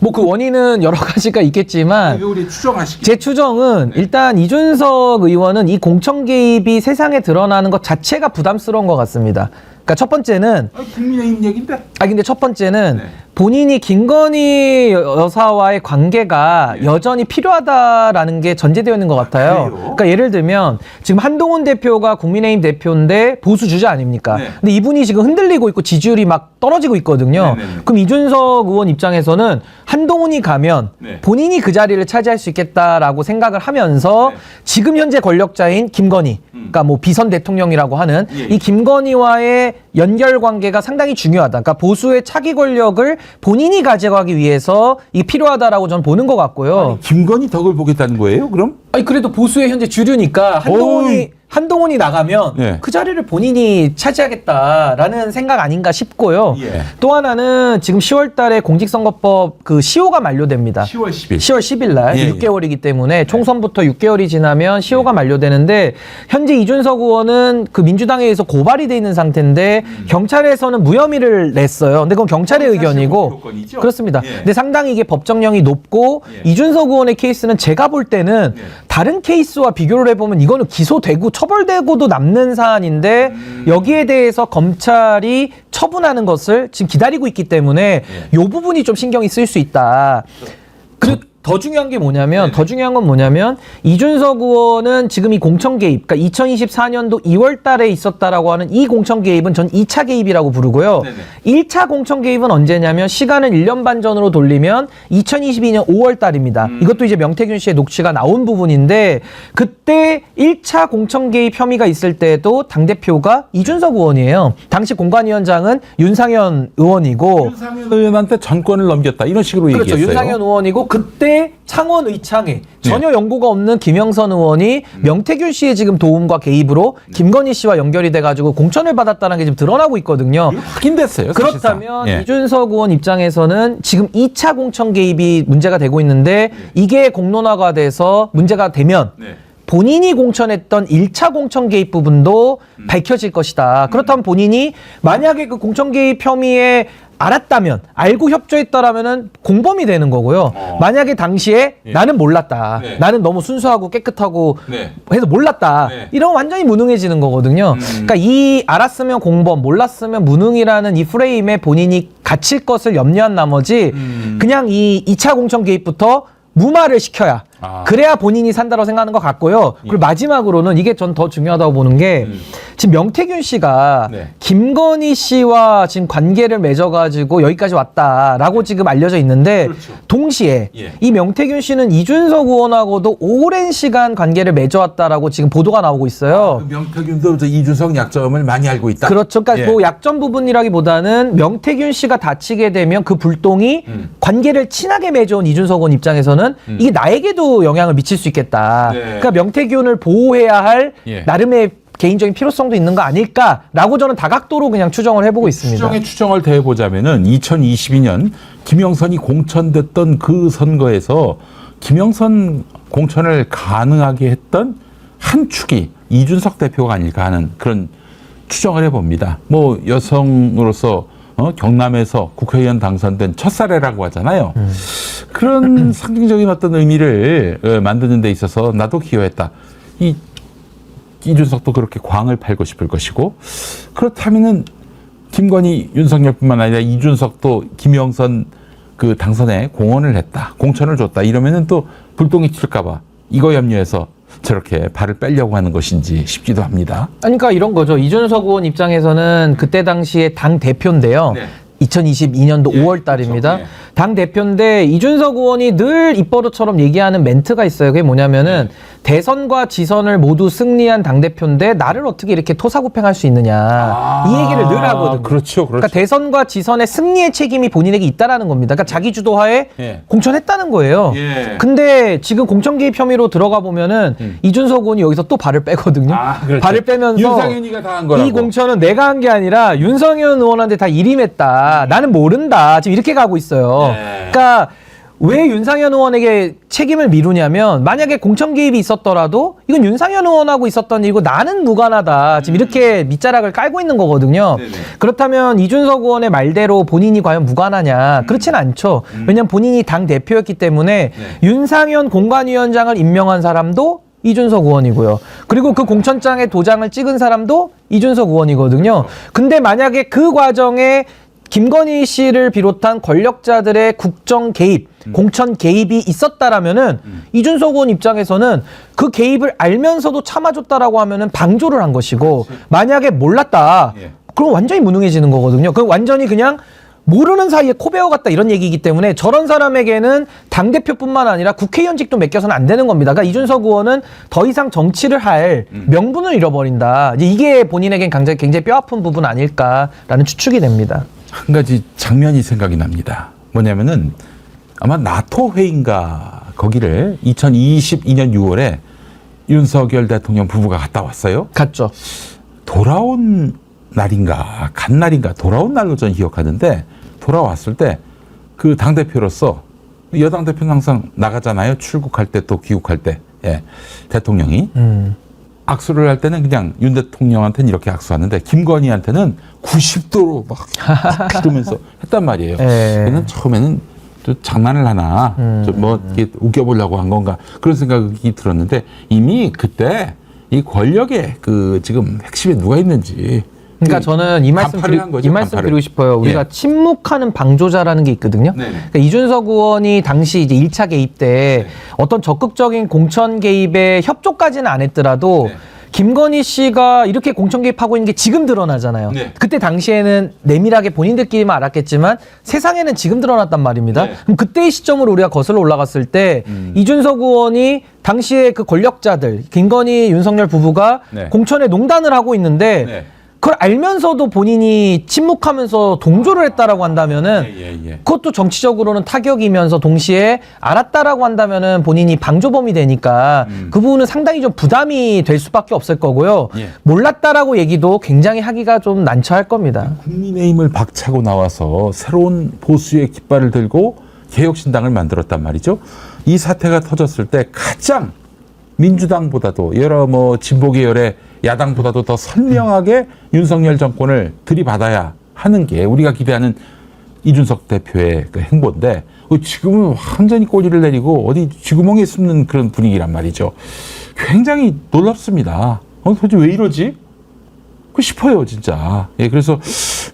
S4: 뭐 그 원인은 여러 가지가 있겠지만
S3: 우리 추정하시기.
S4: 제 추정은 일단 이준석 의원은 이 공천 개입이 세상에 드러나는 것 자체가 부담스러운 것 같습니다. 그러니까 첫 번째는
S3: 국민의힘 얘기인데.
S4: 근데 첫 번째는 본인이 김건희 여사와의 관계가 여전히 필요하다라는 게 전제되어 있는 것 같아요. 그러니까 예를 들면 지금 한동훈 대표가 국민의힘 대표인데 보수 주자 아닙니까? 근데 이분이 지금 흔들리고 있고 지지율이 막 떨어지고 있거든요. 그럼 이준석 의원 입장에서는 한동훈이 가면 본인이 그 자리를 차지할 수 있겠다라고 생각을 하면서 지금 현재 권력자인 김건희, 그러니까 뭐 비선 대통령이라고 하는 이 김건희와의 연결 관계가 상당히 중요하다. 그러니까 보수의 차기 권력을 본인이 가져가기 위해서 이게 필요하다라고 저는 보는 것 같고요.
S3: 아니, 김건희 덕을 보겠다는 거예요, 그럼?
S4: 아니 그래도 보수의 현재 주류니까 한동훈이 나가면 그 자리를 본인이 차지하겠다라는 생각 아닌가 싶고요. 또 하나는 지금 10월 달에 공직선거법 그 시효가 만료됩니다. 10월 10일 날 6개월이기 때문에 총선부터 6개월이 지나면 시효가 만료되는데 현재 이준석 의원은 그 민주당에 의해서 고발이 돼 있는 상태인데 경찰에서는 무혐의를 냈어요. 근데 그건 경찰의 의견이고 그렇습니다. 근데 상당히 이게 법정형이 높고 이준석 의원의 케이스는 제가 볼 때는 다른 케이스와 비교를 해보면 이거는 기소되고 처벌되고도 남는 사안인데 여기에 대해서 검찰이 처분하는 것을 지금 기다리고 있기 때문에 이 부분이 좀 신경이 쓰일 수 있다. 그리고 더 중요한 게 뭐냐면 더 중요한 건 뭐냐면 이준석 의원은 지금 이 공천 개입, 그러니까 2024년도 2월 달에 있었다라고 하는 이 공천 개입은 전 2차 개입이라고 부르고요. 1차 공천 개입은 언제냐면 시간을 1년 반 전으로 돌리면 2022년 5월 달입니다. 이것도 이제 명태균 씨의 녹취가 나온 부분인데 그때 1차 공천 개입 혐의가 있을 때도 당대표가 이준석 의원이에요. 당시 공관위원장은 윤상현 의원이고
S3: 윤상현 의원한테 전권을 넘겼다 이런 식으로
S4: 그렇죠.
S3: 얘기했어요.
S4: 윤상현 의원이고 그때 창원 의창에 전혀 연고가 없는 김영선 의원이 명태균 씨의 지금 도움과 개입으로 김건희 씨와 연결이 돼가지고 공천을 받았다는 게 지금 드러나고 있거든요.
S3: 확인됐어요.
S4: 그렇다면 이준석 의원 입장에서는 지금 2차 공천 개입이 문제가 되고 있는데 이게 공론화가 돼서 문제가 되면 본인이 공천했던 1차 공천 개입 부분도 밝혀질 것이다. 그렇다면 본인이 만약에 그 공천 개입 혐의에 알았다면, 알고 협조했다라면은 공범이 되는 거고요. 만약에 당시에 나는 몰랐다. 나는 너무 순수하고 깨끗하고 해서 몰랐다. 이러면 완전히 무능해지는 거거든요. 그러니까 이 알았으면 공범, 몰랐으면 무능이라는 이 프레임에 본인이 갇힐 것을 염려한 나머지 그냥 이 2차 공천 개입부터 무마를 시켜야 그래야 본인이 산다고 생각하는 것 같고요. 그리고 마지막으로는 이게 전 더 중요하다고 보는 게 지금 명태균 씨가
S3: 네.
S4: 김건희 씨와 지금 관계를 맺어가지고 여기까지 왔다라고 지금 알려져 있는데
S3: 그렇죠.
S4: 동시에
S3: 예.
S4: 이 명태균 씨는 이준석 의원하고도 오랜 시간 관계를 맺어왔다라고 지금 보도가 나오고 있어요.
S3: 그 명태균도 이준석 약점을 많이 알고 있다.
S4: 그렇죠. 그러니까
S3: 예.
S4: 뭐 약점 부분이라기보다는 명태균 씨가 다치게 되면 그 불똥이 관계를 친하게 맺어온 이준석 의원 입장에서는 이게 나에게도 영향을 미칠 수 있겠다.
S3: 네.
S4: 그러니까 명태균을 보호해야 할
S3: 예.
S4: 나름의 개인적인 필요성도 있는 거 아닐까라고 저는 다각도로 그냥 추정을 해보고 있습니다.
S3: 추정을 더해보자면은 2022년 김영선이 공천됐던 그 선거에서 김영선 공천을 가능하게 했던 한 축이 이준석 대표가 아닐까 하는 그런 추정을 해봅니다. 뭐 여성으로서 경남에서 국회의원 당선된 첫 사례라고 하잖아요. 그런 상징적인 어떤 의미를 만드는 데 있어서 나도 기여했다. 이준석도 그렇게 광을 팔고 싶을 것이고, 그렇다면은 김건희, 윤석열뿐만 아니라 이준석도 김영선 그 당선에 공헌을 했다, 공천을 줬다 이러면은 또 불똥이 튈까봐 이거 염려해서 저렇게 발을 빼려고 하는 것인지 싶기도 합니다.
S4: 그러니까 이런 거죠. 이준석 의원 입장에서는 그때 당시에 당 대표인데요.
S3: 네.
S4: 2022년도
S3: 예,
S4: 5월 달입니다.
S3: 그렇죠. 예.
S4: 당 대표인데 이준석 의원이 늘 입버릇처럼 얘기하는 멘트가 있어요. 그게 뭐냐면은 대선과 지선을 모두 승리한 당 대표인데 나를 어떻게 이렇게 토사구팽할 수 있느냐, 이 얘기를 늘 하거든요.
S3: 그렇죠, 그렇죠.
S4: 그러니까 대선과 지선의 승리의 책임이 본인에게 있다라는 겁니다. 그러니까 자기 주도하에
S3: 예.
S4: 공천했다는 거예요.
S3: 예.
S4: 근데 지금 공천 개입 혐의로 들어가 보면은 이준석 의원이 여기서 또 발을 빼거든요.
S3: 그렇죠.
S4: 발을 빼면서
S3: 윤상현이가 다 한 거라고.
S4: 이 공천은 내가 한 게 아니라 윤석열 의원한테 다 일임했다. 나는 모른다. 지금 이렇게 가고 있어요.
S3: 네.
S4: 그러니까 왜 윤상현 의원에게 책임을 미루냐면, 만약에 공천 개입이 있었더라도 이건 윤상현 의원하고 있었던 일이고 나는 무관하다. 지금 이렇게 밑자락을 깔고 있는 거거든요.
S3: 네네.
S4: 그렇다면 이준석 의원의 말대로 본인이 과연 무관하냐? 그렇진 않죠. 왜냐하면 본인이 당 대표였기 때문에 윤상현 공관위원장을 임명한 사람도 이준석 의원이고요. 그리고 그 공천장에 도장을 찍은 사람도 이준석 의원이거든요. 근데 만약에 그 과정에 김건희 씨를 비롯한 권력자들의 국정 개입, 공천 개입이 있었다라면은 이준석 의원 입장에서는 그 개입을 알면서도 참아줬다라고 하면은 방조를 한 것이고, 만약에 몰랐다,
S3: 예.
S4: 그럼 완전히 무능해지는 거거든요. 그 완전히 그냥 모르는 사이에 코 베어갔다 이런 얘기이기 때문에 저런 사람에게는 당대표뿐만 아니라 국회의원직도 맡겨서는 안 되는 겁니다. 그러니까 이준석 의원은 더 이상 정치를 할 명분을 잃어버린다. 이게 본인에겐 굉장히 뼈아픈 부분 아닐까라는 추측이 됩니다.
S3: 한 가지 장면이 생각이 납니다. 뭐냐면은 아마 나토 회의인가 거기를 2022년 6월에 윤석열 대통령 부부가 갔다 왔어요.
S4: 갔죠.
S3: 돌아온 날인가 간 날인가 돌아온 날로 저는 기억하는데, 돌아왔을 때 그 당대표로서, 여당 대표는 항상 나가잖아요. 출국할 때 또 귀국할 때. 예. 대통령이 악수를 할 때는 그냥 윤 대통령한테는 이렇게 악수하는데 김건희한테는 90도로 막 이러면서 했단 말이에요. 그래서 처음에는 또 장난을 하나, 좀 뭐 이렇게 웃겨보려고 한 건가 그런 생각이 들었는데, 이미 그때 이 권력의 그 지금 핵심에 누가 있는지.
S4: 그러니까 저는 이 말씀 드리고 싶어요. 우리가 침묵하는 방조자라는 게 있거든요. 그러니까 이준석 의원이 당시 이제 1차 개입 때 어떤 적극적인 공천 개입에 협조까지는 안 했더라도 김건희 씨가 이렇게 공천 개입하고 있는 게 지금 드러나잖아요. 그때 당시에는 내밀하게 본인들끼리만 알았겠지만 세상에는 지금 드러났단 말입니다. 그럼 그때의 시점으로 우리가 거슬러 올라갔을 때 이준석 의원이 당시에 그 권력자들, 김건희, 윤석열 부부가 공천에 농단을 하고 있는데 그걸 알면서도 본인이 침묵하면서 동조를 했다라고 한다면은 그것도 정치적으로는 타격이면서 동시에 알았다라고 한다면은 본인이 방조범이 되니까 그 부분은 상당히 좀 부담이 될 수밖에 없을 거고요. 몰랐다라고 얘기도 굉장히 하기가 좀 난처할 겁니다.
S3: 국민의힘을 박차고 나와서 새로운 보수의 깃발을 들고 개혁신당을 만들었단 말이죠. 이 사태가 터졌을 때 가장 민주당보다도 여러 뭐 진보 계열의 야당보다도 더 선명하게 윤석열 정권을 들이받아야 하는 게 우리가 기대하는 이준석 대표의 그 행보인데, 지금은 완전히 꼬리를 내리고 어디 쥐구멍에 숨는 그런 분위기란 말이죠. 굉장히 놀랍습니다. 도대체 왜 이러지? 싶어요, 진짜. 예, 그래서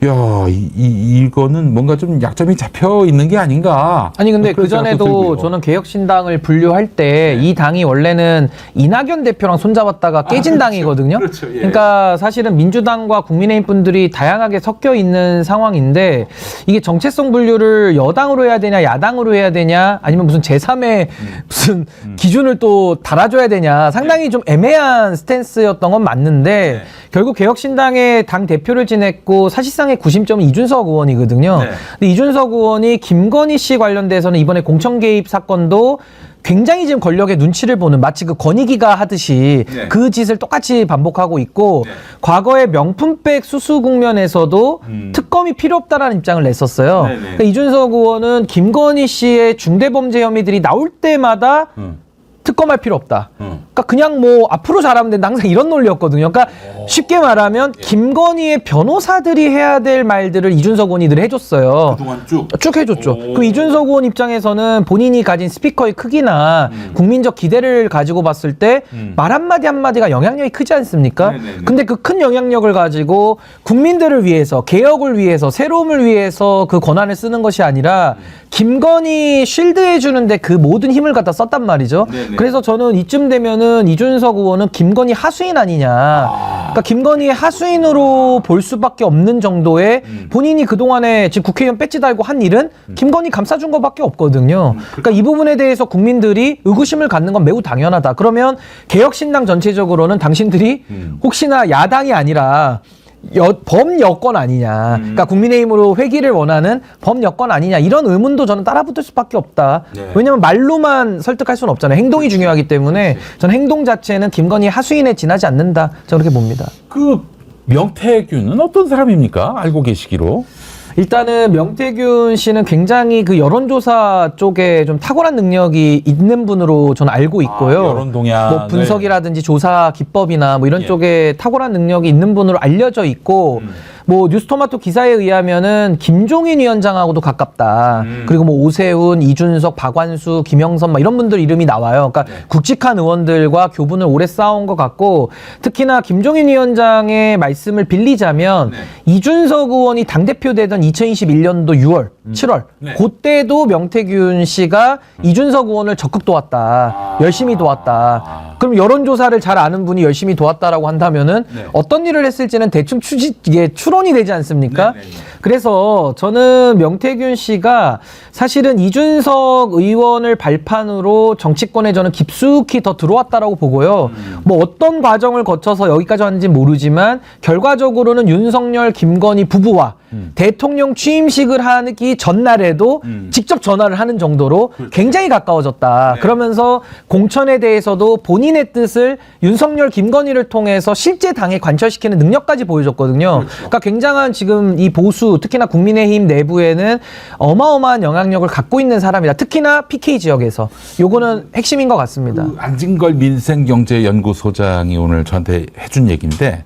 S3: 야, 이거는 뭔가 좀 약점이 잡혀 있는 게 아닌가.
S4: 아니 근데
S3: 그런
S4: 그 전에도
S3: 생각도 들고요.
S4: 저는 개혁신당을 분류할 때 이 당이 원래는 이낙연 대표랑 손잡았다가 깨진 당이거든요.
S3: 그렇죠. 예.
S4: 그러니까 사실은 민주당과 국민의힘 분들이 다양하게 섞여 있는 상황인데 이게 정체성 분류를 여당으로 해야 되냐 야당으로 해야 되냐 아니면 무슨 제3의 무슨 기준을 또 달아줘야 되냐 상당히 좀 애매한 스탠스였던 건 맞는데 결국 개혁신당의 당 대표를 지냈고 사실상의 구심점은 이준석 의원이거든요.
S3: 네.
S4: 근데 이준석 의원이 김건희 씨 관련돼서는 이번에 공천 개입 사건도 굉장히 지금 권력의 눈치를 보는 마치 그 권익위가 하듯이
S3: 네.
S4: 그 짓을 똑같이 반복하고 있고 과거의 명품백 수수 국면에서도 특검이 필요 없다라는 입장을 냈었어요. 그러니까 이준석 의원은 김건희 씨의 중대범죄 혐의들이 나올 때마다 특검할 필요 없다. 그러니까 그냥 뭐 앞으로 잘하면 된다. 항상 이런 논리였거든요. 그러니까 쉽게 말하면 김건희의 변호사들이 해야 될 말들을 이준석 의원이 늘 해줬어요.
S3: 그동안 쭉.
S4: 쭉 해줬죠. 그 이준석 의원 입장에서는 본인이 가진 스피커의 크기나 국민적 기대를 가지고 봤을 때 말 한마디 한마디가 영향력이 크지 않습니까? 근데 그 큰 영향력을 가지고 국민들을 위해서 개혁을 위해서 새로움을 위해서 그 권한을 쓰는 것이 아니라 김건희 쉴드해주는데 그 모든 힘을 갖다 썼단 말이죠. 그래서 저는 이쯤 되면은 이준석 의원은 김건희 하수인 아니냐. 그러니까 김건희의 하수인으로 볼 수밖에 없는 정도의 본인이 그동안에 지금 국회의원 배지 달고 한 일은 김건희 감싸준 것밖에 없거든요. 그러니까 이 부분에 대해서 국민들이 의구심을 갖는 건 매우 당연하다. 그러면 개혁신당 전체적으로는 당신들이 혹시나 야당이 아니라 범여권 아니냐. 그러니까 국민의힘으로 회귀를 원하는 범여권 아니냐. 이런 의문도 저는 따라붙을 수밖에 없다. 왜냐하면 말로만 설득할 수는 없잖아요. 행동이 중요하기 때문에 저는 행동 자체는 김건희 하수인에 지나지 않는다. 저는 그렇게 봅니다.
S3: 그 명태균은 어떤 사람입니까? 알고 계시기로.
S4: 일단은 명태균 씨는 굉장히 그 여론조사 쪽에 좀 탁월한 능력이 있는 분으로 저는 알고 있고요.
S3: 여론 동향을.
S4: 뭐 분석이라든지 조사 기법이나 뭐 이런 쪽에 탁월한 능력이 있는 분으로 알려져 있고 뭐 뉴스토마토 기사에 의하면은 김종인 위원장하고도 가깝다. 그리고 뭐 오세훈, 이준석, 박완수, 김영선 막 이런 분들 이름이 나와요. 그러니까 굵직한 의원들과 교분을 오래 쌓아온 것 같고 특히나 김종인 위원장의 말씀을 빌리자면 이준석 의원이 당대표 되던 2021년도 6월, 7월 그때도 명태균 씨가 이준석 의원을 적극 도왔다. 열심히 도왔다. 그럼 여론조사를 잘 아는 분이 열심히 도왔다라고 한다면은 어떤 일을 했을지는 대충 이게 추론이 되지 않습니까? 그래서 저는 명태균 씨가 사실은 이준석 의원을 발판으로 정치권에 저는 깊숙이 더 들어왔다라고 보고요. 뭐 어떤 과정을 거쳐서 여기까지 왔는지 모르지만 결과적으로는 윤석열, 김건희 부부와 대통령 취임식을 하기 전날에도 직접 전화를 하는 정도로 굉장히 가까워졌다. 그러면서 공천에 대해서도 본인의 뜻을 윤석열, 김건희를 통해서 실제 당에 관철시키는 능력까지 보여줬거든요. 그러니까 굉장한 지금 이 보수, 특히나 국민의힘 내부에는 어마어마한 영향력을 갖고 있는 사람이다. 특히나 PK 지역에서. 요거는 핵심인 것 같습니다.
S3: 그 안진걸 민생경제연구소장이 오늘 저한테 해준 얘기인데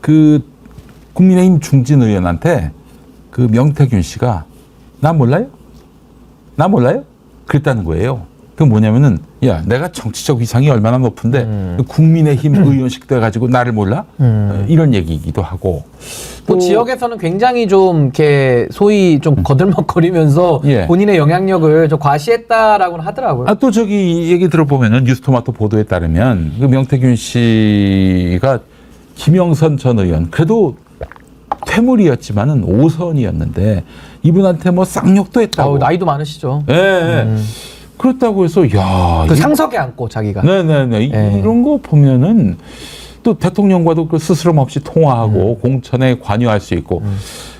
S3: 그 국민의힘 중진 의원한테 그 명태균 씨가 나 몰라요? 나 몰라요? 그랬다는 거예요. 그 뭐냐면은 야 내가 정치적 위상이 얼마나 높은데 국민의힘 의원식 돼가지고 나를 몰라? 이런 얘기이기도 하고
S4: 또 지역에서는 굉장히 좀 이렇게 소위 좀 거들먹거리면서 본인의 영향력을 좀 과시했다라고는 하더라고요.
S3: 아, 또 저기 얘기 들어보면은 뉴스토마토 보도에 따르면 그 명태균 씨가 김영선 전 의원 그래도 퇴물이었지만은 5선이었는데 이분한테 뭐 쌍욕도 했다고.
S4: 나이도 많으시죠.
S3: 예. 그렇다고 해서 야,
S4: 그 상석에 앉고 자기가.
S3: 네네네. 이런 거 보면은 또 대통령과도 그 스스럼 없이 통화하고 공천에 관여할 수 있고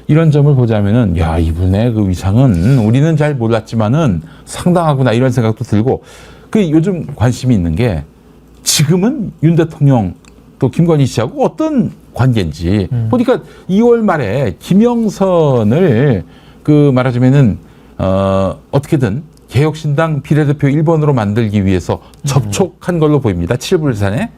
S3: 이런 점을 보자면은 야 이분의 그 위상은 우리는 잘 몰랐지만은 상당하구나 이런 생각도 들고 그 요즘 관심이 있는 게 지금은 윤 대통령 또 김건희 씨하고 어떤 관계인지 보니까 2월 말에 김영선을 그 말하자면은 어떻게든 개혁신당 비례대표 1번으로 만들기 위해서 접촉한 걸로 보입니다. 칠불산에.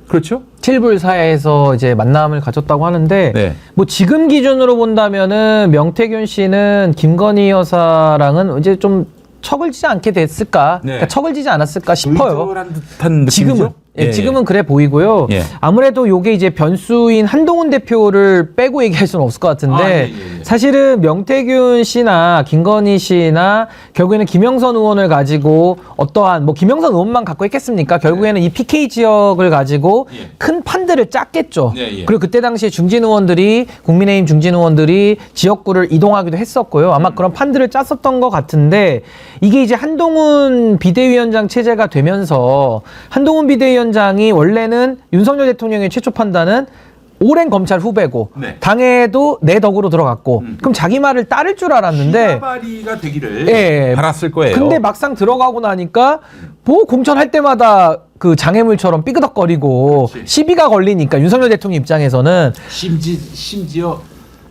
S3: 그렇죠?
S4: 칠불사에서 이제 만남을 가졌다고 하는데 뭐 지금 기준으로 본다면은 명태균 씨는 김건희 여사랑은 이제 좀 척을 지지 않게 됐을까? 그러니까 척을 지지 않았을까 싶어요.
S3: 의절한 듯한 느낌이죠?
S4: 지금은. 예, 지금은 그래 보이고요.
S3: 예.
S4: 아무래도 요게 이제 변수인 한동훈 대표를 빼고 얘기할 수는 없을 것 같은데 사실은 명태균 씨나 김건희 씨나 결국에는 김영선 의원을 가지고 어떠한 뭐 김영선 의원만 갖고 했겠습니까? 결국에는 이 PK 지역을 가지고 큰 판들을 짰겠죠. 그리고 그때 당시에 중진 의원들이 국민의힘 중진 의원들이 지역구를 이동하기도 했었고요. 아마 그런 판들을 짰었던 것 같은데 이게 이제 한동훈 비대위원장 체제가 되면서 한동훈 비대위원장이 원래는 윤석열 대통령의 최초 판단은 오랜 검찰 후배고 당에도 내 덕으로 들어갔고 그럼 자기 말을 따를 줄 알았는데
S3: 시가발이가 되기를 바랐을 거예요.
S4: 근데 막상 들어가고 나니까 뭐 공천할 때마다 그 장애물처럼 삐그덕거리고 시비가 걸리니까 윤석열 대통령 입장에서는
S3: 심지어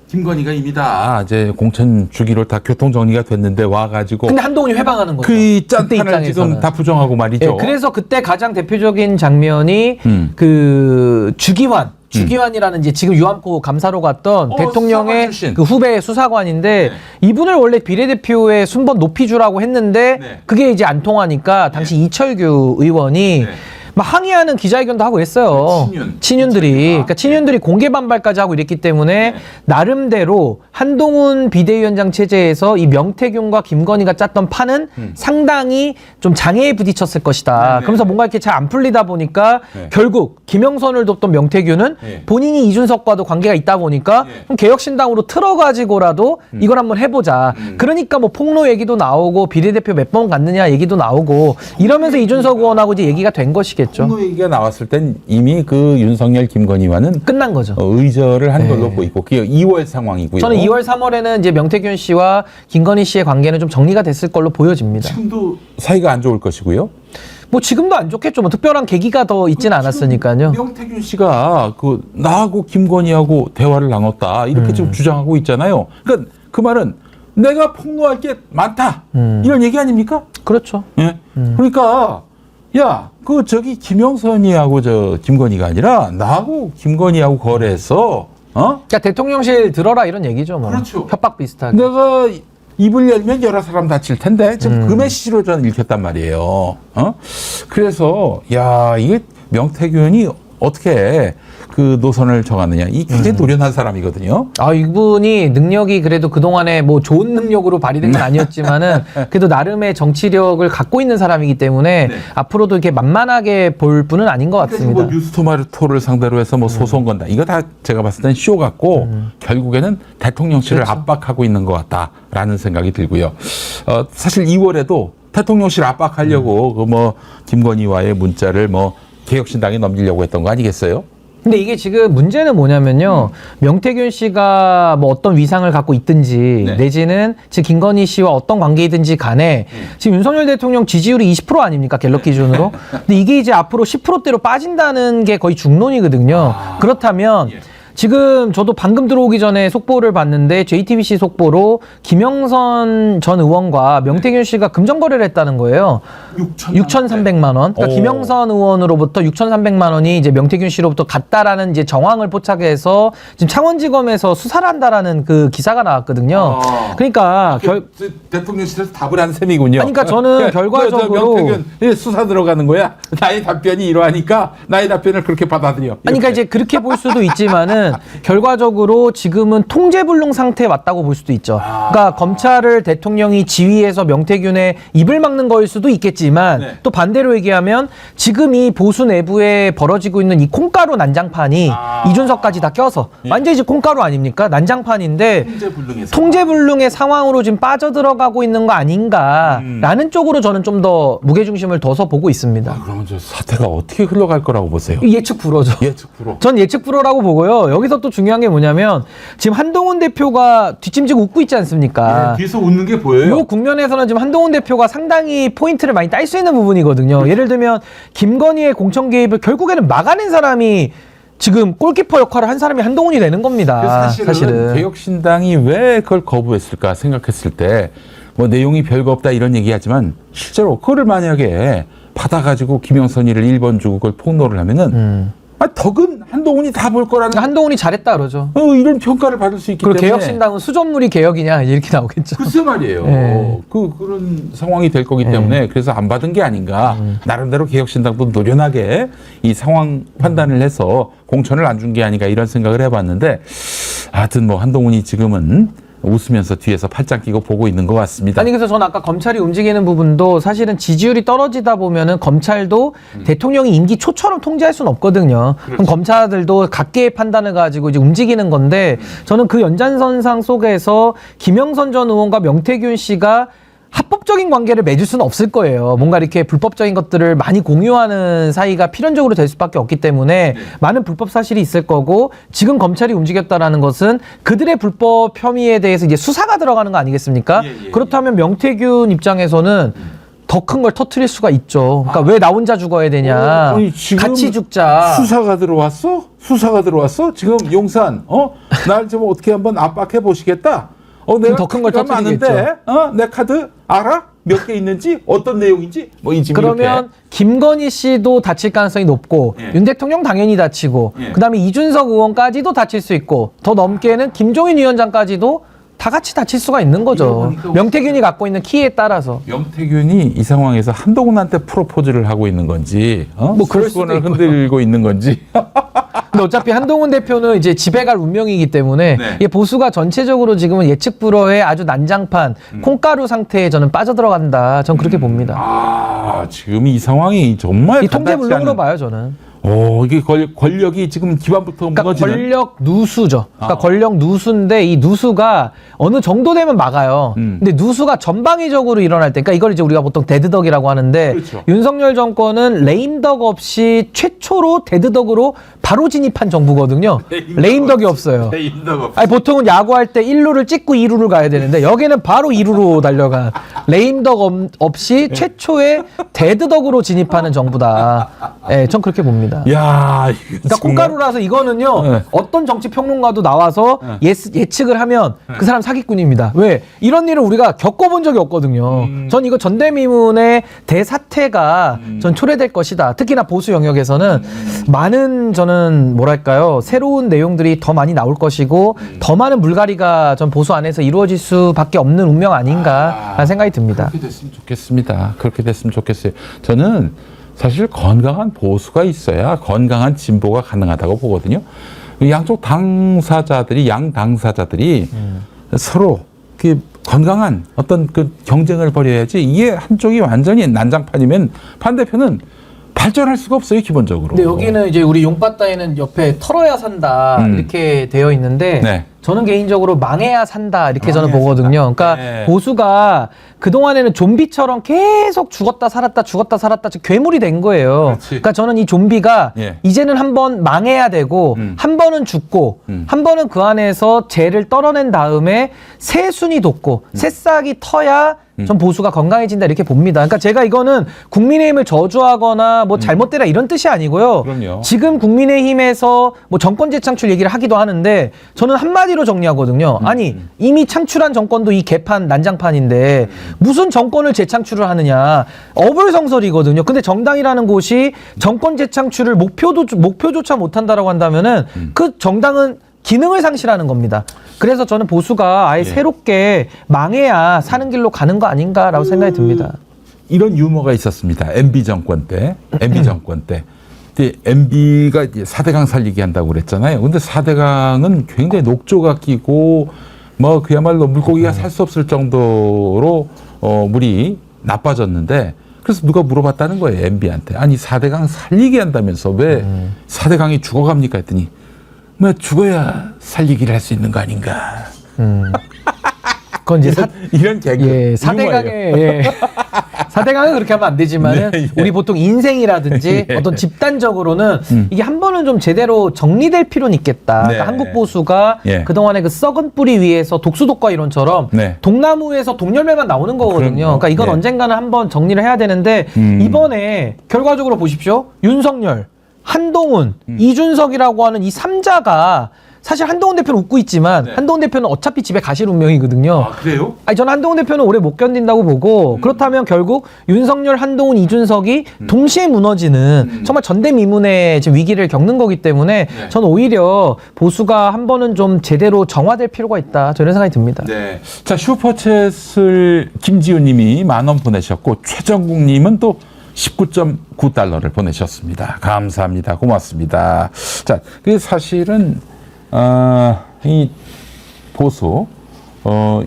S3: 김건희가 이미 다 이제 공천 주기로 다 교통 정리가 됐는데 와가지고
S4: 근데 한동훈이 회방하는 거죠.
S3: 그 짠탄을 지금 다 부정하고 말이죠.
S4: 예, 그래서 그때 가장 대표적인 장면이 그 주기환이라는 이제 지금 유암코 감사로 갔던 대통령의 그 후배 수사관인데 이분을 원래 비례대표의 순번 높이 주라고 했는데 그게 이제 안 통하니까 당시 이철규 의원이 막 항의하는 기자회견도 하고 했어요. 친윤들이. 그러니까 친윤들이 공개 반발까지 하고 이랬기 때문에 나름대로 한동훈 비대위원장 체제에서 이 명태균과 김건희가 짰던 판은 상당히 좀 장애에 부딪혔을 것이다. 그러면서 뭔가 이렇게 잘 안 풀리다 보니까 결국 김영선을 돕던 명태균은 본인이 이준석과도 관계가 있다 보니까 그럼 개혁신당으로 틀어가지고라도 이걸 한번 해보자. 그러니까 뭐 폭로 얘기도 나오고 비례대표 몇 번 갔느냐 얘기도 나오고 이러면서 이준석 의원하고 이제 얘기가 된 것이겠죠.
S3: 폭로 얘기가 나왔을 땐 이미 그 윤석열 김건희와는
S4: 끝난 거죠.
S3: 의절을 한 걸로 보이고 그게 2월 상황이고요.
S4: 저는 2월 3월에는 이제 명태균 씨와 김건희 씨의 관계는 좀 정리가 됐을 걸로 보여집니다.
S3: 지금도 사이가 안 좋을 것이고요.
S4: 뭐 지금도 안 좋겠죠. 뭐 특별한 계기가 더 있지는 않았으니까요.
S3: 명태균 씨가 그 나하고 김건희하고 대화를 나눴다 이렇게 지금 주장하고 있잖아요. 그러니까 그 말은 내가 폭로할 게 많다 이런 얘기 아닙니까?
S4: 그렇죠.
S3: 예. 그러니까 야, 그 저기 김영선이하고 저 김건희가 아니라 나하고 김건희하고 거래해서
S4: 그러니까 대통령실 들어라 이런 얘기죠. 뭐.
S3: 그렇죠.
S4: 협박 비슷하게.
S3: 내가 입을 열면 여러 사람 다칠 텐데 지금 그 메시지로 저는 읽혔단 말이에요. 그래서 야 이게 명태균이 어떻게 그 노선을 정하느냐 이 굉장히 노련한 사람이거든요.
S4: 아 이분이 능력이 그래도 그 동안에 뭐 좋은 능력으로 발휘된 건 아니었지만은 그래도 나름의 정치력을 갖고 있는 사람이기 때문에 앞으로도 이렇게 만만하게 볼 분은 아닌 것 같습니다.
S3: 뭐 뉴스토마토를 상대로 해서 뭐 소송 건다 이거 다 제가 봤을 땐 쇼 같고 결국에는 대통령실을 압박하고 있는 것 같다라는 생각이 들고요. 사실 2월에도 대통령실 압박하려고 그 뭐 김건희와의 문자를 뭐 개혁신당에 넘기려고 했던 거 아니겠어요?
S4: 근데 이게 지금 문제는 뭐냐면요. 명태균 씨가 뭐 어떤 위상을 갖고 있든지 내지는 지금 김건희 씨와 어떤 관계이든지 간에 지금 윤석열 대통령 지지율이 20% 아닙니까? 갤럽 기준으로. 근데 이게 이제 앞으로 10%대로 빠진다는 게 거의 중론이거든요. 그렇다면 지금 저도 방금 들어오기 전에 속보를 봤는데 JTBC 속보로 김영선 전 의원과 명태균 씨가 금전 거래를 했다는 거예요. 6,300만 원. 그러니까 김영선 의원으로부터 6,300만 원이 이제 명태균 씨로부터 갔다라는 이제 정황을 포착해서 지금 창원지검에서 수사를 한다라는 그 기사가 나왔거든요. 그러니까
S3: 대통령실에서 답을 한 셈이군요.
S4: 그러니까 저는 결과적으로
S3: 명태균 수사 들어가는 거야. 나의 답변이 이러하니까 나의 답변을 그렇게 받아들여.
S4: 아니, 그러니까 이제 그렇게 볼 수도 있지만은 결과적으로 지금은 통제불능 상태에 왔다고 볼 수도 있죠. 그러니까 검찰을 대통령이 지휘해서 명태균의 입을 막는 거일 수도 있겠지만 또 반대로 얘기하면 지금 이 보수 내부에 벌어지고 있는 이 콩가루 난장판이 이준석까지 다 껴서 완전히 이제 콩가루 아닙니까? 난장판인데 통제불능의 상황으로 지금 빠져들어가고 있는 거 아닌가라는 쪽으로 저는 좀 더 무게중심을 둬서 보고 있습니다.
S3: 그러면 저 사태가 어떻게 흘러갈 거라고 보세요?
S4: 예측 불허죠.
S3: 예측 불허.
S4: 전 예측 불허라고 보고요. 여기서 또 중요한 게 뭐냐면 지금 한동훈 대표가 뒷짐지고 웃고 있지 않습니까?
S3: 뒤에서 웃는 게 보여요.
S4: 이 국면에서는 지금 한동훈 대표가 상당히 포인트를 많이 딸 수 있는 부분이거든요.
S3: 그렇죠.
S4: 예를 들면 김건희의 공천 개입을 결국에는 막아낸 사람이 지금 골키퍼 역할을 한 사람이 한동훈이 되는 겁니다.
S3: 사실은 개혁신당이 왜 그걸 거부했을까 생각했을 때 뭐 내용이 별거 없다 이런 얘기하지만 실제로 그거를 만약에 받아가지고 김영선이를 1번 주고 그걸 폭로를 하면은 덕은 한동훈이 다 볼 거라는
S4: 한동훈이 잘했다 그러죠.
S3: 이런 평가를 받을 수 있기
S4: 그리고
S3: 때문에
S4: 개혁신당은 수전물이 개혁이냐 이렇게 나오겠죠.
S3: 글쎄 말이에요.
S4: 네.
S3: 그런 상황이 될 거기 때문에 그래서 안 받은 게 아닌가. 나름대로 개혁신당도 노련하게 이 상황 판단을 해서 공천을 안 준 게 아닌가 이런 생각을 해봤는데 하여튼 뭐 한동훈이 지금은 웃으면서 뒤에서 팔짱 끼고 보고 있는 것 같습니다.
S4: 아니 그래서 저는 아까 검찰이 움직이는 부분도 사실은 지지율이 떨어지다 보면은 검찰도 대통령이 임기 초처럼 통제할 수는 없거든요. 그럼 검사들도 각계의 판단을 가지고 이제 움직이는 건데 저는 그 연장선상 속에서 김영선 전 의원과 명태균 씨가 합법적인 관계를 맺을 수는 없을 거예요. 뭔가 이렇게 불법적인 것들을 많이 공유하는 사이가 필연적으로 될 수밖에 없기 때문에 많은 불법 사실이 있을 거고 지금 검찰이 움직였다라는 것은 그들의 불법 혐의에 대해서 이제 수사가 들어가는 거 아니겠습니까? 그렇다면 명태균 입장에서는 더 큰 걸 터뜨릴 수가 있죠. 그러니까 왜 나 혼자 죽어야 되냐?
S3: 아니, 지금
S4: 같이 죽자.
S3: 수사가 들어왔어? 수사가 들어왔어? 지금 용산 날 좀 어떻게 한번 압박해 보시겠다. 내가
S4: 더 큰 걸
S3: 카드가
S4: 터뜨리겠죠.
S3: 많은데, 내 카드 알아? 몇 개 있는지, 어떤 내용인지, 뭐 지금
S4: 그러면
S3: 이렇게.
S4: 김건희 씨도 다칠 가능성이 높고 윤 대통령 당연히 다치고 그다음에 이준석 의원까지도 다칠 수 있고 더 넘게는 김종인 위원장까지도 다 같이 다칠 수가 있는 거죠. 명태균이 갖고 있는 키에 따라서.
S3: 명태균이 이 상황에서 한동훈한테 프로포즈를 하고 있는 건지,
S4: 뭐 그럴 수도
S3: 수건을
S4: 있고요.
S3: 흔들고 있는 건지.
S4: 근데 어차피 한동훈 대표는 이제 집에 갈 운명이기 때문에 이 보수가 전체적으로 지금은 예측 불허의 아주 난장판 콩가루 상태에 저는 빠져들어간다. 전 그렇게 봅니다.
S3: 지금 이 상황이 정말
S4: 이 통제
S3: 간단치
S4: 물론으로
S3: 않은-
S4: 봐요, 저는.
S3: 이게 권력이 지금 기반부터
S4: 그러니까
S3: 무너지는.
S4: 권력 누수죠. 그러니까 권력 누수인데 이 누수가 어느 정도 되면 막아요. 근데 누수가 전방위적으로 일어날 때, 그러니까 이걸 이제 우리가 보통 데드덕이라고 하는데
S3: 그렇죠.
S4: 윤석열 정권은 레임덕 없이 최초로 데드덕으로 바로 진입한 정부거든요. 레임덕이 없어요.
S3: 레임덕 없이.
S4: 아니 보통은 야구할 때 1루를 찍고 2루를 가야 되는데 여기는 바로 2루로 달려간 레임덕 없이 최초의 데드덕으로 진입하는 정부다. 예, 전 그렇게 봅니다.
S3: 야, 이거
S4: 그러니까
S3: 정말-
S4: 콩가루라서 이거는요.
S3: 네.
S4: 어떤 정치 평론가도 나와서 예측을 하면 그 사람 사기꾼입니다. 왜? 이런 일을 우리가 겪어본 적이 없거든요. 전 이거 전대미문의 대사태가 전 초래될 것이다. 특히나 보수 영역에서는 많은 저는 뭐랄까요, 새로운 내용들이 더 많이 나올 것이고 더 많은 물갈이가 전 보수 안에서 이루어질 수밖에 없는 운명 아닌가라는 생각이 듭니다.
S3: 그렇게 됐으면 좋겠습니다. 그렇게 됐으면 좋겠어요. 저는 사실 건강한 보수가 있어야 건강한 진보가 가능하다고 보거든요. 양쪽 당사자들이 서로 그 건강한 어떤 그 경쟁을 벌여야지, 이게 한쪽이 완전히 난장판이면 반대편은 발전할 수가 없어요, 기본적으로.
S4: 근데 여기는 이제 우리 용바다에는 옆에 털어야 산다 이렇게 되어 있는데
S3: 네.
S4: 저는 개인적으로 망해야 산다 이렇게 저는
S3: 망해야
S4: 보거든요.
S3: 산다.
S4: 그러니까
S3: 네.
S4: 보수가 그동안에는 좀비처럼 계속 죽었다 살았다 괴물이 된 거예요.
S3: 그렇지.
S4: 그러니까 저는 이 좀비가
S3: 예.
S4: 이제는 한번 망해야 되고 한 번은 죽고 한 번은 그 안에서 죄를 떨어낸 다음에 새순이 돋고 새싹이 터야 전 보수가 건강해진다 이렇게 봅니다. 그러니까 제가 이거는 국민의힘을 저주하거나 뭐 잘못되라 이런 뜻이 아니고요.
S3: 그럼요.
S4: 지금 국민의힘에서 뭐 정권 재창출 얘기를 하기도 하는데 저는 한마디로 정리하거든요. 아니 이미 창출한 정권도 이 개판 난장판인데 무슨 정권을 재창출을 하느냐, 어불성설이거든요. 근데 정당이라는 곳이 정권 재창출을 목표조차 못한다라고 한다면은 그 정당은 기능을 상실하는 겁니다. 그래서 저는 보수가 아예 새롭게 망해야 사는 길로 가는 거 아닌가라고 생각이 듭니다.
S3: 이런 유머가 있었습니다. MB 정권 때. 근데 MB가 이제 4대강 살리기 한다고 그랬잖아요. 근데 4대강은 굉장히 녹조가 끼고 뭐 그야말로 물고기가 살 수 없을 정도로 물이 나빠졌는데, 그래서 누가 물어봤다는 거예요, MB한테. 아니 4대강 살리게 한다면서 왜 4대강이 죽어갑니까 했더니 뭐 죽어야 살리기를 할 수 있는 거 아닌가.
S4: 그건 이제
S3: 이런 개그.
S4: 예,
S3: 유머예요.
S4: 4대강은 그렇게 하면 안 되지만은
S3: 네, 예.
S4: 우리 보통 인생이라든지
S3: 예.
S4: 어떤 집단적으로는 이게 한 번은 좀 제대로 정리될 필요는 있겠다.
S3: 네.
S4: 그러니까 한국 보수가
S3: 예.
S4: 그동안에 그 썩은 뿌리 위에서 독수독과 이론처럼
S3: 네.
S4: 동나무에서 동열매만 나오는 거거든요.
S3: 그럼요.
S4: 그러니까 이건
S3: 예.
S4: 언젠가는 한번 정리를 해야 되는데 이번에 결과적으로 보십시오. 윤석열, 한동훈, 이준석이라고 하는 이 3자가 사실 한동훈 대표는 웃고 있지만 한동훈 대표는 어차피 집에 가실 운명이거든요.
S3: 아, 그래요?
S4: 아니 저는 한동훈 대표는 오래 못 견딘다고 보고 그렇다면 결국 윤석열, 한동훈, 이준석이 동시에 무너지는 정말 전대미문의 지금 위기를 겪는 거기 때문에 저는 오히려 보수가 한 번은 좀 제대로 정화될 필요가 있다. 저는 생각이 듭니다.
S3: 네. 자, 슈퍼챗을 김지훈님이 10,000원 보내셨고 최정국님은 또 19.9달러를 보내셨습니다. 감사합니다. 고맙습니다. 자, 그 사실은 이 보수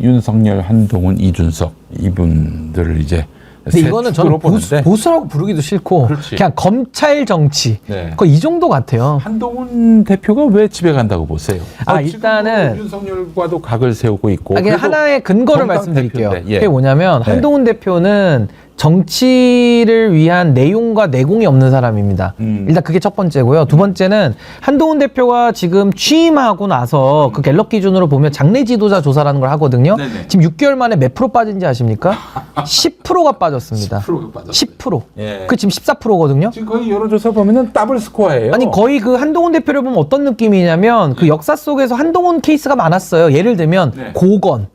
S3: 윤석열, 한동훈, 이준석 이분들을 이제
S4: 근데 이거는 저는 보수라고 부르기도 싫고
S3: 그렇지.
S4: 그냥 검찰 정치
S3: 네.
S4: 거의 이 정도 같아요.
S3: 한동훈 대표가 왜 집에 간다고 보세요?
S4: 일단은
S3: 지금 윤석열과도 각을 세우고 있고
S4: 그냥 하나의 근거를
S3: 정당
S4: 말씀드릴게요.
S3: 대표인데, 예.
S4: 그게 뭐냐면
S3: 네.
S4: 한동훈 대표는 정치를 위한 내용과 내공이 없는 사람입니다. 일단 그게 첫 번째고요. 두 번째는 한동훈 대표가 지금 취임하고 나서 그 갤럽 기준으로 보면 장래 지도자 조사라는 걸 하거든요.
S3: 네네.
S4: 지금 6개월 만에 몇 프로 빠진지 아십니까? 10%가 빠졌습니다.
S3: 10%가 빠졌어요.
S4: 10%.
S3: 예.
S4: 그 지금 14%거든요.
S3: 지금 거의 여론조사 보면은 더블 스코어예요.
S4: 아니 거의 그 한동훈 대표를 보면 어떤 느낌이냐면 그 역사 속에서 한동훈 케이스가 많았어요. 예를 들면
S3: 네.
S4: 고건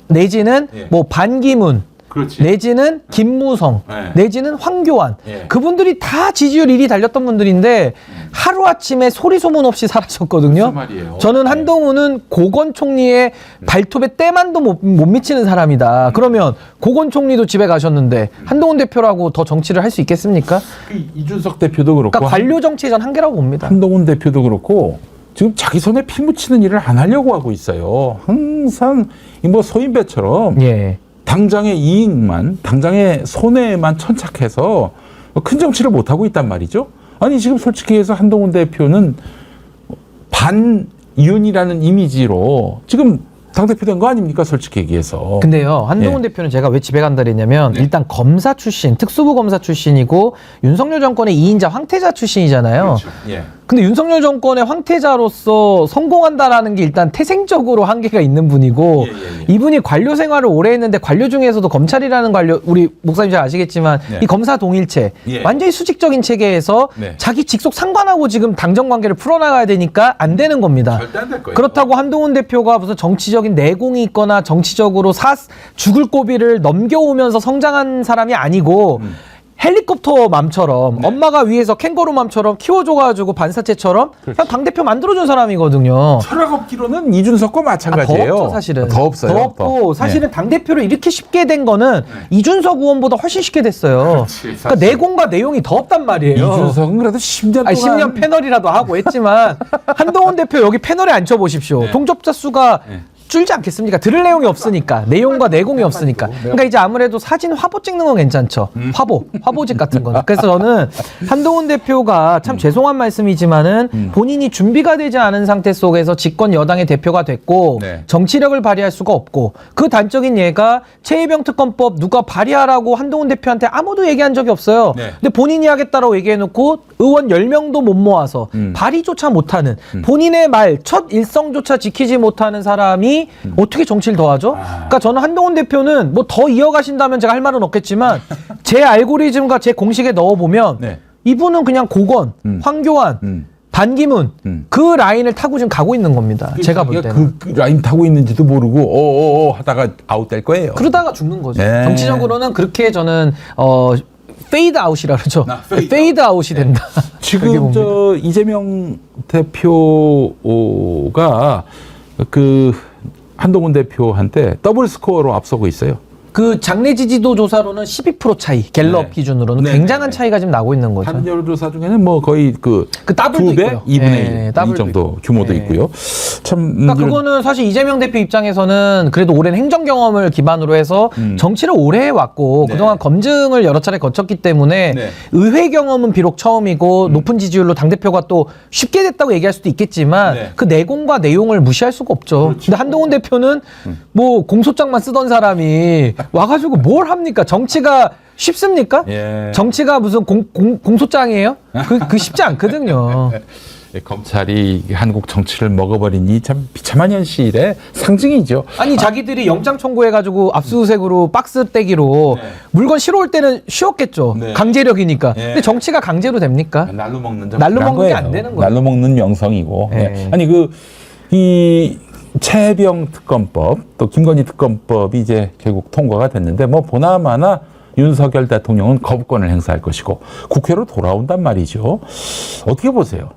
S4: 내지는
S3: 예.
S4: 뭐 반기문
S3: 그렇지.
S4: 내지는 김무성
S3: 네.
S4: 내지는 황교안
S3: 예.
S4: 그분들이 다 지지율 1위 달렸던 분들인데 하루아침에 소리 소문 없이 사라졌거든요.
S3: 무슨 말이에요?
S4: 저는 한동훈은 고건 총리의 발톱에 때만도 못 미치는 사람이다. 그러면 고건 총리도 집에 가셨는데 한동훈 대표라고 더 정치를 할 수 있겠습니까?
S3: 이준석 대표도 그렇고
S4: 그러니까 관료 정치의 전 한계라고 봅니다.
S3: 한동훈 대표도 그렇고 지금 자기 손에 피 묻히는 일을 안 하려고 하고 있어요. 항상 뭐 소인배처럼
S4: 예.
S3: 당장의 이익만, 당장의 손해만 천착해서 큰 정치를 못 하고 있단 말이죠. 아니 지금 솔직히 해서 한동훈 대표는 반윤이라는 이미지로 지금 당대표 된 거 아닙니까? 솔직히 얘기해서.
S4: 근데요, 한동훈 대표는 제가 왜 집에 간다 그랬냐면, 일단 검사 출신, 특수부 검사 출신이고, 윤석열 정권의 2인자 황태자 출신이잖아요.
S3: 그렇죠. 예.
S4: 근데 윤석열 정권의 황태자로서 성공한다라는 게 일단 태생적으로 한계가 있는 분이고, 이분이 관료 생활을 오래 했는데, 관료 중에서도 검찰이라는 관료, 우리 목사님 잘 아시겠지만, 이 검사 동일체, 완전히 수직적인 체계에서 자기 직속 상관하고 지금 당정 관계를 풀어나가야 되니까 안 되는 겁니다.
S3: 절대 안 될 거예요.
S4: 그렇다고 한동훈 대표가 무슨 정치적인 내공이 있거나 정치적으로 죽을 고비를 넘겨오면서 성장한 사람이 아니고 헬리콥터 맘처럼 엄마가 위에서 캥거루 맘처럼 키워줘가지고 반사체처럼 그냥 당대표 만들어준 사람이거든요.
S3: 철학 없기로는 이준석과 마찬가지예요.
S4: 더 없죠, 사실은.
S3: 더 없어요.
S4: 더 없고 사실은 당대표를 이렇게 쉽게 된 거는 이준석 의원보다 훨씬 쉽게 됐어요.
S3: 그렇지,
S4: 그러니까 내공과 내용이 더 없단 말이에요.
S3: 이준석은 그래도 10년 동안.
S4: 아니, 10년 패널이라도 하고 했지만 한동훈 대표 여기 패널에 앉혀보십시오. 동접자 수가 줄지 않겠습니까? 들을 내용이 없으니까. 내용과 내공이 없으니까. 그러니까 이제 아무래도 사진 화보 찍는 건 괜찮죠. 화보집 같은 거는. 그래서 저는 한동훈 대표가 참 죄송한 말씀이지만은 본인이 준비가 되지 않은 상태 속에서 집권 여당의 대표가 됐고 정치력을 발휘할 수가 없고 그 단적인 예가 최혜병 특검법 누가 발의하라고 한동훈 대표한테 아무도 얘기한 적이 없어요. 근데 본인이 하겠다라고 얘기해놓고 의원 10명도 못 모아서 발의조차 못하는 본인의 말 첫 일성조차 지키지 못하는 사람이 어떻게 정치를 더 하죠? 그러니까 저는 한동훈 대표는 뭐 더 이어가신다면 제가 할 말은 없겠지만 제 알고리즘과 제 공식에 넣어보면 이분은 그냥 고건, 황교안, 반기문 그 라인을 타고 지금 가고 있는 겁니다. 제가 볼 때는.
S3: 그 라인 타고 있는지도 모르고 하다가 아웃될 거예요.
S4: 그러다가 죽는 거죠. 정치적으로는 그렇게 저는 페이드 아웃이라 그러죠. 페이드 아웃이 된다.
S3: 지금 저 이재명 대표가 그 한동훈 대표한테 더블 스코어로 앞서고 있어요.
S4: 그 장래 지지도 조사로는 12% 차이, 갤럽 기준으로는 굉장한 차이가 지금 나고 있는 거죠.
S3: 다른 여론조사 중에는 뭐 거의 그
S4: 더블도
S3: 2배,
S4: 있고요.
S3: 2분의 1 정도 규모도 있고요. 참
S4: 그러니까 그거는 사실 이재명 대표 입장에서는 그래도 오랜 행정 경험을 기반으로 해서 정치를 오래 해왔고 그동안 검증을 여러 차례 거쳤기 때문에 의회 경험은 비록 처음이고 높은 지지율로 당대표가 또 쉽게 됐다고 얘기할 수도 있겠지만 그 내공과 내용을 무시할 수가 없죠. 근데 한동훈 대표는 뭐 공소장만 쓰던 사람이 와가지고 뭘 합니까? 정치가 쉽습니까? 정치가 무슨 공소장이에요? 그 쉽지 않거든요.
S3: 검찰이 한국 정치를 먹어버린 이 참 비참한 현실의 상징이죠.
S4: 아니 자기들이 영장 청구해가지고 압수수색으로 박스 떼기로 물건 실어올 때는 쉬웠겠죠. 강제력이니까. 근데 정치가 강제로 됩니까?
S3: 날로 먹는
S4: 날로 먹는 게 안 되는 거예요.
S3: 날로 먹는 명성이고. 아니 그 이 최혜병 특검법 또 김건희 특검법이 이제 결국 통과가 됐는데 뭐 보나마나 윤석열 대통령은 거부권을 행사할 것이고 국회로 돌아온단 말이죠. 어떻게 보세요?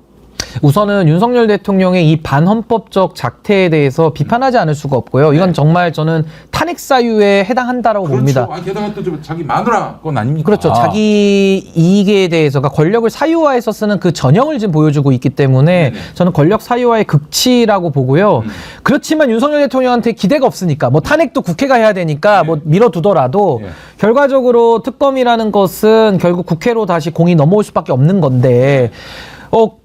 S4: 우선은 윤석열 대통령의 이 반헌법적 작태에 대해서 비판하지 않을 수가 없고요. 이건 정말 저는 탄핵 사유에 해당한다라고 봅니다.
S3: 아니, 게다가 또 자기 마누라 건 아닙니까?
S4: 그렇죠. 자기 이익에 대해서, 그러니까 권력을 사유화해서 쓰는 그 전형을 지금 보여주고 있기 때문에 저는 권력 사유화의 극치라고 보고요. 그렇지만 윤석열 대통령한테 기대가 없으니까 뭐 탄핵도 국회가 해야 되니까 뭐 밀어두더라도 결과적으로 특검이라는 것은 결국 국회로 다시 공이 넘어올 수밖에 없는 건데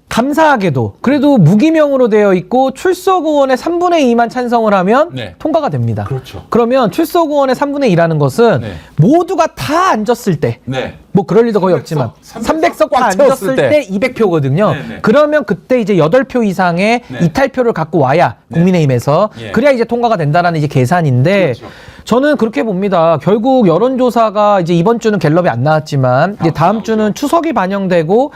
S4: 감사하게도 그래도 무기명으로 되어 있고 출석 의원의 3분의 2만 찬성을 하면 통과가 됩니다.
S3: 그렇죠.
S4: 그러면 출석 의원의 3분의 2라는 것은 모두가 다 앉았을 때 뭐 그럴 일도 거의 없지만 300석 다 앉았을 때 200표거든요. 그러면 그때 이제 8표 이상의 이탈표를 갖고 와야 국민의힘에서 그래야 이제 통과가 된다라는 이제 계산인데 저는 그렇게 봅니다. 결국 여론조사가 이제 이번 주는 갤럽이 안 나왔지만 이제 다음 주는 추석이 반영되고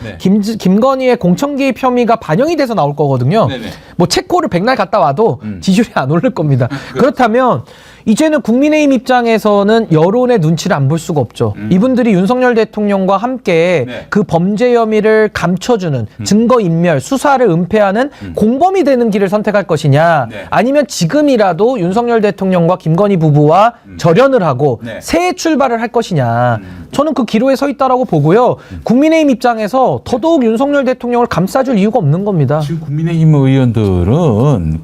S4: 김건희의 공천 개입 혐의가 반영이 돼서 나올 거거든요. 뭐 체코를 백날 갔다 와도 지지율이 안 오를 겁니다. 그렇다면 이제는 국민의힘 입장에서는 여론의 눈치를 안 볼 수가 없죠. 이분들이 윤석열 대통령과 함께 그 범죄 혐의를 감춰주는 증거인멸, 수사를 은폐하는 공범이 되는 길을 선택할 것이냐 아니면 지금이라도 윤석열 대통령과 김건희 부부와 절연을 하고 새 출발을 할 것이냐 저는 그 기로에 서 있다라고 보고요. 국민의힘 입장에서 더더욱 윤석열 대통령을 감싸줄 이유가 없는 겁니다.
S3: 지금 국민의힘 의원들은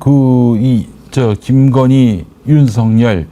S3: 김건희 윤석열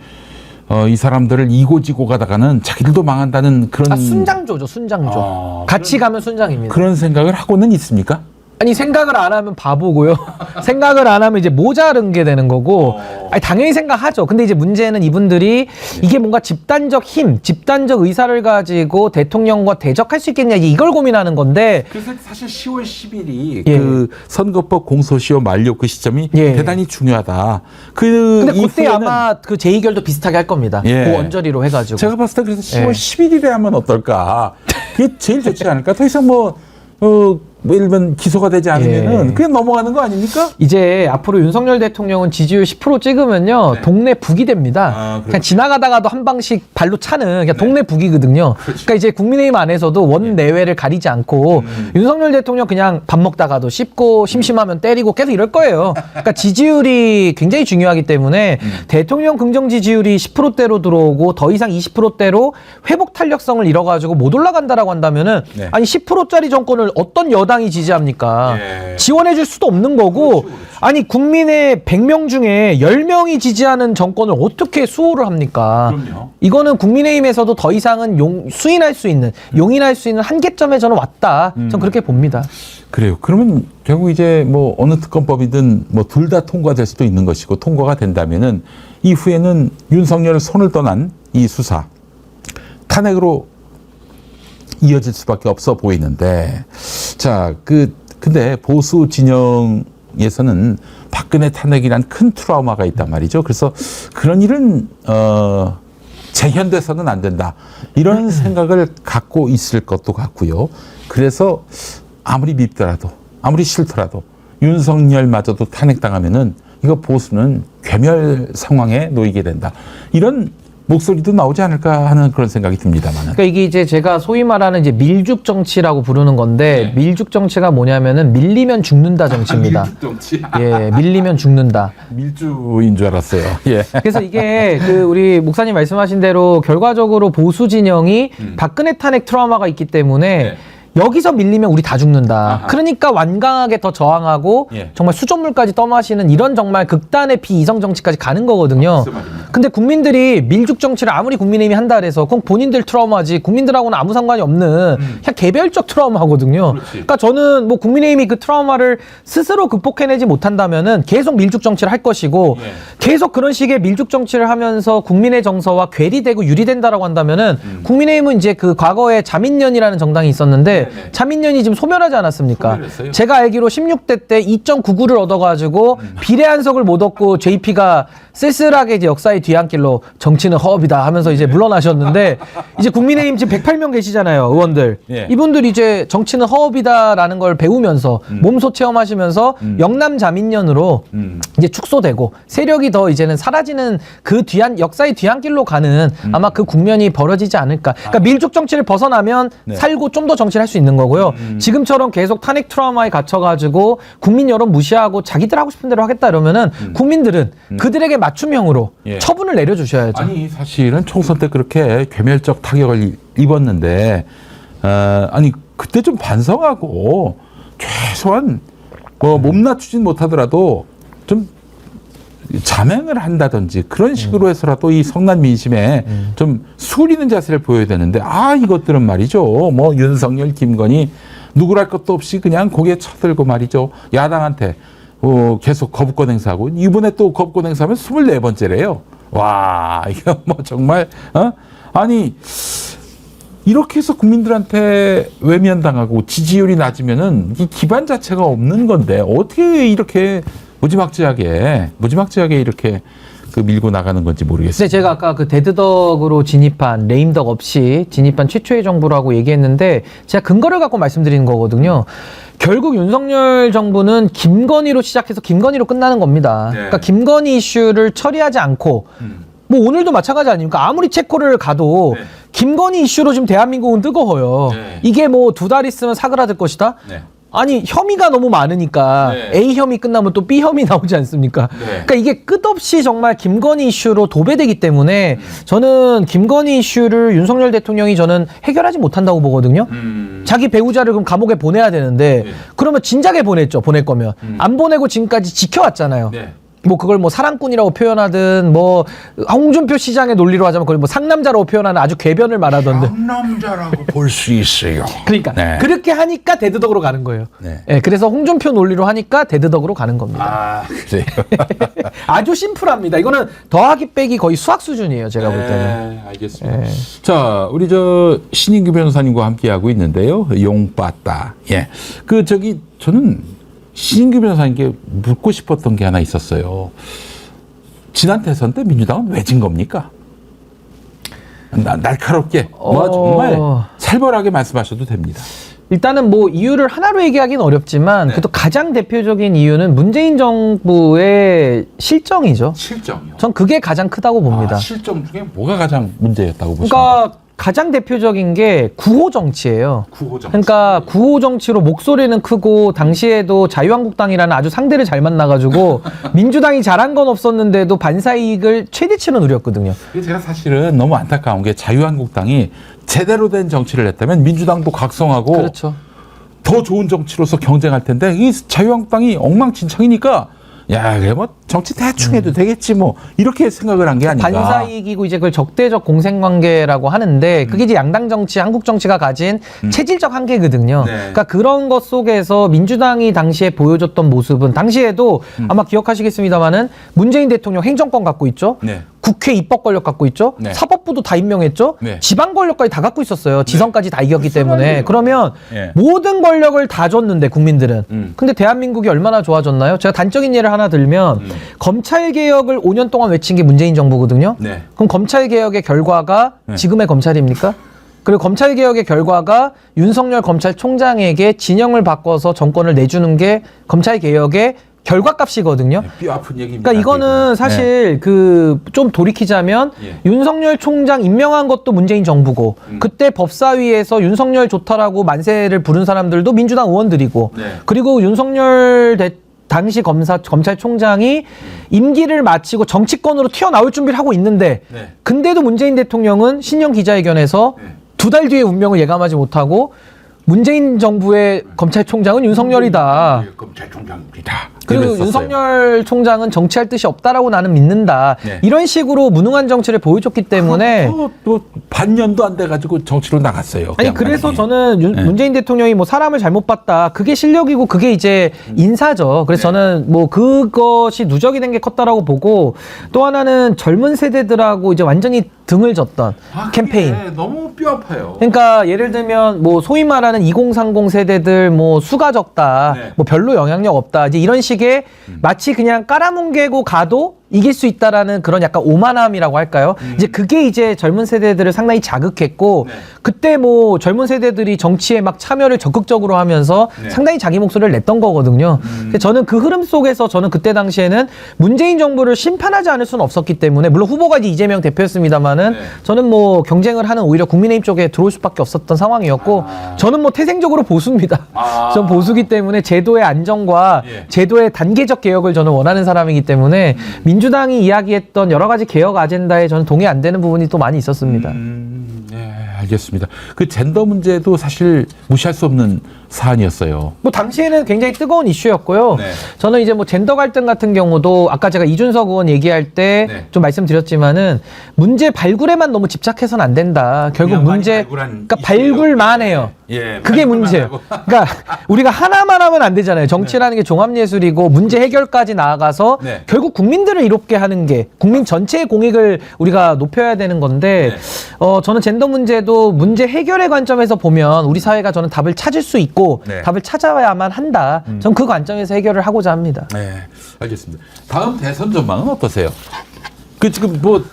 S3: 이 사람들을 이고지고 가다가는 자기들도 망한다는 그런
S4: 순장조죠. 순장조. 같이 가면 순장입니다.
S3: 그런 생각을 하고는 있습니까?
S4: 아니 생각을 안 하면 바보고요. 생각을 안 하면 이제 모자른 게 되는 거고. 아니 당연히 생각하죠. 근데 이제 문제는 이분들이 이게 뭔가 집단적 힘, 집단적 의사를 가지고 대통령과 대적할 수 있겠냐 이걸 고민하는 건데.
S3: 그래서 사실 10월 10일이 그 선거법 공소시효 만료 그 시점이 대단히 중요하다.
S4: 근데 그때 아마 그 재의결도 비슷하게 할 겁니다. 그 언저리로 해가지고.
S3: 제가 봤을 때 그래서 10월 11일에 하면 어떨까. 그게 제일 좋지 않을까. 더 이상 예를 들면 기소가 되지 않으면은 그냥 넘어가는 거 아닙니까?
S4: 이제 앞으로 윤석열 대통령은 지지율 10% 찍으면요 동네 북이 됩니다. 그냥 지나가다가도 한 방씩 발로 차는 그냥 동네 북이거든요. 그러니까 이제 국민의힘 안에서도 원 내외를 가리지 않고 윤석열 대통령 그냥 밥 먹다가도 씹고 심심하면 때리고 계속 이럴 거예요. 그러니까 지지율이 굉장히 중요하기 때문에 대통령 긍정 지지율이 10%대로 들어오고 더 이상 20%대로 회복 탄력성을 잃어가지고 못 올라간다라고 한다면은 아니 10%짜리 정권을 어떤 여당이 지지합니까? 지원해 줄 수도 없는 거고 아니 국민의 100명 중에 10명이 지지하는 정권을 어떻게 수호를 합니까? 이거는 국민의힘에서도 더 이상은 수인할 수 있는 용인할 수 있는 한계점에 저는 왔다. 저는 그렇게 봅니다.
S3: 그래요. 그러면 결국 이제 뭐 어느 특검법이든 뭐 둘 다 통과될 수도 있는 것이고 통과가 된다면은 이후에는 윤석열 손을 떠난 이 수사 탄핵으로 이어질 수밖에 없어 보이는데 근데 보수 진영에서는 박근혜 탄핵이란 큰 트라우마가 있단 말이죠. 그래서 그런 일은 재현돼서는 안 된다. 이런 생각을 갖고 있을 것도 같고요. 그래서 아무리 밉더라도 아무리 싫더라도 윤석열마저도 탄핵당하면은 이거 보수는 괴멸 상황에 놓이게 된다. 이런 목소리도 나오지 않을까 하는 그런 생각이 듭니다만.
S4: 그러니까 이게 이제 제가 소위 말하는 이제 밀죽 정치라고 부르는 건데 밀죽 정치가 뭐냐면은 밀리면 죽는다 정치입니다.
S3: 밀죽 정치.
S4: 밀리면 죽는다.
S3: 밀주인 줄 알았어요.
S4: 그래서 이게 우리 목사님 말씀하신 대로 결과적으로 보수 진영이 박근혜 탄핵 트라우마가 있기 때문에 여기서 밀리면 우리 다 죽는다. 그러니까 완강하게 더 저항하고 정말 수돗물까지 떠마시는 이런 정말 극단의 비이성 정치까지 가는 거거든요. 근데 국민들이 밀죽 정치를 아무리 국민의힘이 한다 그래서 그건 본인들 트라우마지 국민들하고는 아무 상관이 없는 그냥 개별적 트라우마거든요. 그러니까 저는 뭐 국민의힘이 그 트라우마를 스스로 극복해내지 못한다면은 계속 밀죽 정치를 할 것이고 계속 그런 식의 밀죽 정치를 하면서 국민의 정서와 괴리되고 유리된다라고 한다면은 국민의힘은 이제 그 과거에 자민련이라는 정당이 있었는데 했는데 차민년이 지금 소멸하지 않았습니까?
S3: 소멸했어요.
S4: 제가 알기로 16대 때 2.99를 얻어가지고 비례한석을 못 얻고 JP가 쓸쓸하게 이제 역사의 뒤안길로 정치는 허업이다 하면서 이제 물러나셨는데 이제 국민의힘 지금 108명 계시잖아요, 의원들.
S3: 예.
S4: 이분들 이제 정치는 허업이다라는 걸 배우면서 몸소 체험하시면서 영남 자민련으로 이제 축소되고 세력이 더 이제는 사라지는 그 역사의 뒤안길로 가는 아마 그 국면이 벌어지지 않을까. 그러니까 밀족 정치를 벗어나면 살고 좀 더 정치를 할 수 있는 거고요. 지금처럼 계속 탄핵 트라우마에 갇혀가지고 국민 여론 무시하고 자기들 하고 싶은 대로 하겠다 이러면은 국민들은 그들에게 맞춤형으로
S3: 예.
S4: 처분을 내려주셔야죠.
S3: 아니 사실은 총선 때 그렇게 괴멸적 타격을 입었는데 아니 그때 좀 반성하고 최소한 뭐 몸 낮추진 못하더라도 좀 자맹을 한다든지 그런 식으로 해서라도 이 성난 민심에 좀 수그리는 자세를 보여야 되는데 이것들은 말이죠. 뭐 윤석열, 김건희 누구랄 것도 없이 그냥 고개 쳐들고 말이죠. 야당한테 계속 거부권 행사하고 이번에 또 거부권 행사하면 24번째래요. 와 이거 뭐 정말 아니 이렇게 해서 국민들한테 외면당하고 지지율이 낮으면은 이 기반 자체가 없는 건데 어떻게 이렇게 무지막지하게 이렇게 그 밀고 나가는 건지 모르겠어요.
S4: 근데 제가 아까 그 데드덕으로 진입한 레임덕 없이 진입한 최초의 정부라고 얘기했는데 제가 근거를 갖고 말씀드리는 거거든요. 결국 윤석열 정부는 김건희로 시작해서 김건희로 끝나는 겁니다.
S3: 네.
S4: 그러니까 김건희 이슈를 처리하지 않고 뭐 오늘도 마찬가지 아닙니까? 아무리 체코를 가도
S3: 네.
S4: 김건희 이슈로 지금 대한민국은 뜨거워요.
S3: 네.
S4: 이게 뭐 2달 있으면 사그라들 것이다?
S3: 네.
S4: 아니 혐의가 너무 많으니까
S3: 네.
S4: A 혐의 끝나면 또 B 혐의 나오지 않습니까?
S3: 네.
S4: 그러니까 이게 끝없이 정말 김건희 이슈로 도배되기 때문에 저는 김건희 이슈를 윤석열 대통령이 저는 해결하지 못한다고 보거든요. 자기 배우자를 그럼 감옥에 보내야 되는데 그러면 진작에 보냈죠. 보낼 거면 안 보내고 지금까지 지켜왔잖아요.
S3: 네.
S4: 뭐 그걸 뭐 사랑꾼이라고 표현하든 뭐 홍준표 시장의 논리로 하자면 그걸 뭐 상남자라고 표현하는 아주 궤변을 말하던데.
S3: 상남자라고 볼 수 있어요.
S4: 그러니까
S3: 네.
S4: 그렇게 하니까 데드덕으로 가는 거예요.
S3: 네.
S4: 네, 그래서 홍준표 논리로 하니까 데드덕으로 가는 겁니다.
S3: 그래요.
S4: 아주 심플합니다. 이거는 더하기 빼기 거의 수학 수준이에요. 제가 볼 때는.
S3: 알겠습니다. 자, 우리 신인규 변호사님과 함께 하고 있는데요. 용빠따. 예. 저는 신인규 변호사님께 묻고 싶었던 게 하나 있었어요. 지난 대선 때 민주당은 왜 진 겁니까? 날카롭게, 정말 살벌하게 말씀하셔도 됩니다.
S4: 일단은 뭐 이유를 하나로 얘기하기는 어렵지만 그래도 가장 대표적인 이유는 문재인 정부의 실정이죠.
S3: 실정이요?
S4: 전 그게 가장 크다고 봅니다.
S3: 실정 중에 뭐가 가장 문제였다고 보십니까?
S4: 그러니까 가장 대표적인 게 구호 정치예요.
S3: 구호 정치.
S4: 그러니까 구호 정치로 목소리는 크고 당시에도 자유한국당이라는 아주 상대를 잘 만나가지고 민주당이 잘한 건 없었는데도 반사이익을 최대치로 누렸거든요.
S3: 제가 사실은 너무 안타까운 게 자유한국당이 제대로 된 정치를 했다면 민주당도 각성하고
S4: 그렇죠.
S3: 더 좋은 정치로서 경쟁할 텐데 이 자유한국당이 엉망진창이니까 야, 그래 뭐 정치 대충 해도 되겠지 뭐 이렇게 생각을 한 게 아닌가.
S4: 반사이익이고 이제 그걸 적대적 공생관계라고 하는데 그게 이제 양당 정치, 한국 정치가 가진 체질적 한계거든요.
S3: 네.
S4: 그러니까 그런 것 속에서 민주당이 당시에 보여줬던 모습은 당시에도 아마 기억하시겠습니다마는 문재인 대통령 행정권 갖고 있죠.
S3: 네.
S4: 국회 입법 권력 갖고 있죠.
S3: 네.
S4: 사법부도 다 임명했죠.
S3: 네.
S4: 지방 권력까지 다 갖고 있었어요. 지선까지 다 이겼기 때문에. 그러면
S3: 예.
S4: 모든 권력을 다 줬는데 국민들은. 근데 대한민국이 얼마나 좋아졌나요? 제가 단적인 예를 하나 들면 검찰 개혁을 5년 동안 외친 게 문재인 정부거든요.
S3: 네.
S4: 그럼 검찰 개혁의 결과가 지금의 검찰입니까? 그리고 검찰 개혁의 결과가 윤석열 검찰총장에게 진영을 바꿔서 정권을 내주는 게 검찰 개혁의 결과값이거든요.
S3: 뼈 아픈 얘기입니다.
S4: 그러니까 이거는 사실 그 좀 돌이키자면 윤석열 총장 임명한 것도 문재인 정부고 그때 법사위에서 윤석열 좋다라고 만세를 부른 사람들도 민주당 의원들이고 그리고 윤석열 당시 검찰총장이 임기를 마치고 정치권으로 튀어나올 준비를 하고 있는데 근데도 문재인 대통령은 신년 기자회견에서 2달 뒤에 운명을 예감하지 못하고 문재인 정부의 검찰총장은 윤석열이다.
S3: 검찰총장입니다.
S4: 그리고
S3: 그랬었어요.
S4: 윤석열 총장은 정치할 뜻이 없다라고 나는 믿는다.
S3: 네.
S4: 이런 식으로 무능한 정치를 보여줬기 때문에
S3: 또 반년도 안 돼가지고 정치로 나갔어요.
S4: 아니 그래서 저는 문재인 대통령이 뭐 사람을 잘못 봤다. 그게 실력이고 그게 이제 인사죠. 그래서 저는 뭐 그것이 누적이 된 게 컸다라고 보고 또 하나는 젊은 세대들하고 이제 완전히 등을 졌던 캠페인.
S3: 너무 뼈 아파요.
S4: 그러니까 예를 들면 뭐 소위 말하는 지지하는 2030 세대들 뭐 수가 적다,
S3: 네.
S4: 뭐 별로 영향력 없다, 이제 이런 식의 마치 그냥 깔아뭉개고 가도 이길 수 있다라는 그런 약간 오만함이라고 할까요? 이제 그게 이제 젊은 세대들을 상당히 자극했고
S3: 네.
S4: 그때 뭐 젊은 세대들이 정치에 막 참여를 적극적으로 하면서
S3: 네.
S4: 상당히 자기 목소리를 냈던 거거든요. 근데 저는 그 흐름 속에서 저는 그때 당시에는 문재인 정부를 심판하지 않을 수는 없었기 때문에 물론 후보가 이제 이재명 대표였습니다만은
S3: 네.
S4: 저는 뭐 경쟁을 하는 오히려 국민의힘 쪽에 들어올 수밖에 없었던 상황이었고 저는 뭐 태생적으로 보수입니다. 전 보수기 때문에 제도의 안정과
S3: 예.
S4: 제도의 단계적 개혁을 저는 원하는 사람이기 때문에 민주당이 이야기했던 여러 가지 개혁 아젠다에 저는 동의 안 되는 부분이 또 많이 있었습니다.
S3: 네, 알겠습니다. 그 젠더 문제도 사실 무시할 수 없는 사안이었어요.
S4: 뭐 당시에는 굉장히 뜨거운 이슈였고요.
S3: 네.
S4: 저는 이제 뭐 젠더 갈등 같은 경우도 아까 제가 이준석 의원 얘기할 때 좀
S3: 네.
S4: 말씀드렸지만은 문제 발굴에만 너무 집착해서는 안 된다. 결국
S3: 그냥 많이
S4: 문제
S3: 발굴한
S4: 그러니까
S3: 이슈예요.
S4: 발굴만 해요.
S3: 예,
S4: 그게
S3: 발굴만
S4: 문제예요.
S3: 하고.
S4: 그러니까 우리가 하나만 하면 안 되잖아요. 정치라는 게 종합예술이고 문제 해결까지 나아가서
S3: 네.
S4: 결국 국민들을 이롭게 하는 게 국민 전체의 공익을 우리가 높여야 되는 건데 저는 젠더 문제도 문제 해결의 관점에서 보면 우리 사회가 저는 답을 찾을 수 있고
S3: 네.
S4: 답을 찾아야만 한다. 저는 그 관점에서 해결을 하고자 합니다.
S3: 네, 알겠습니다. 다음 대선 전망은 어떠세요? 그 지금 뭐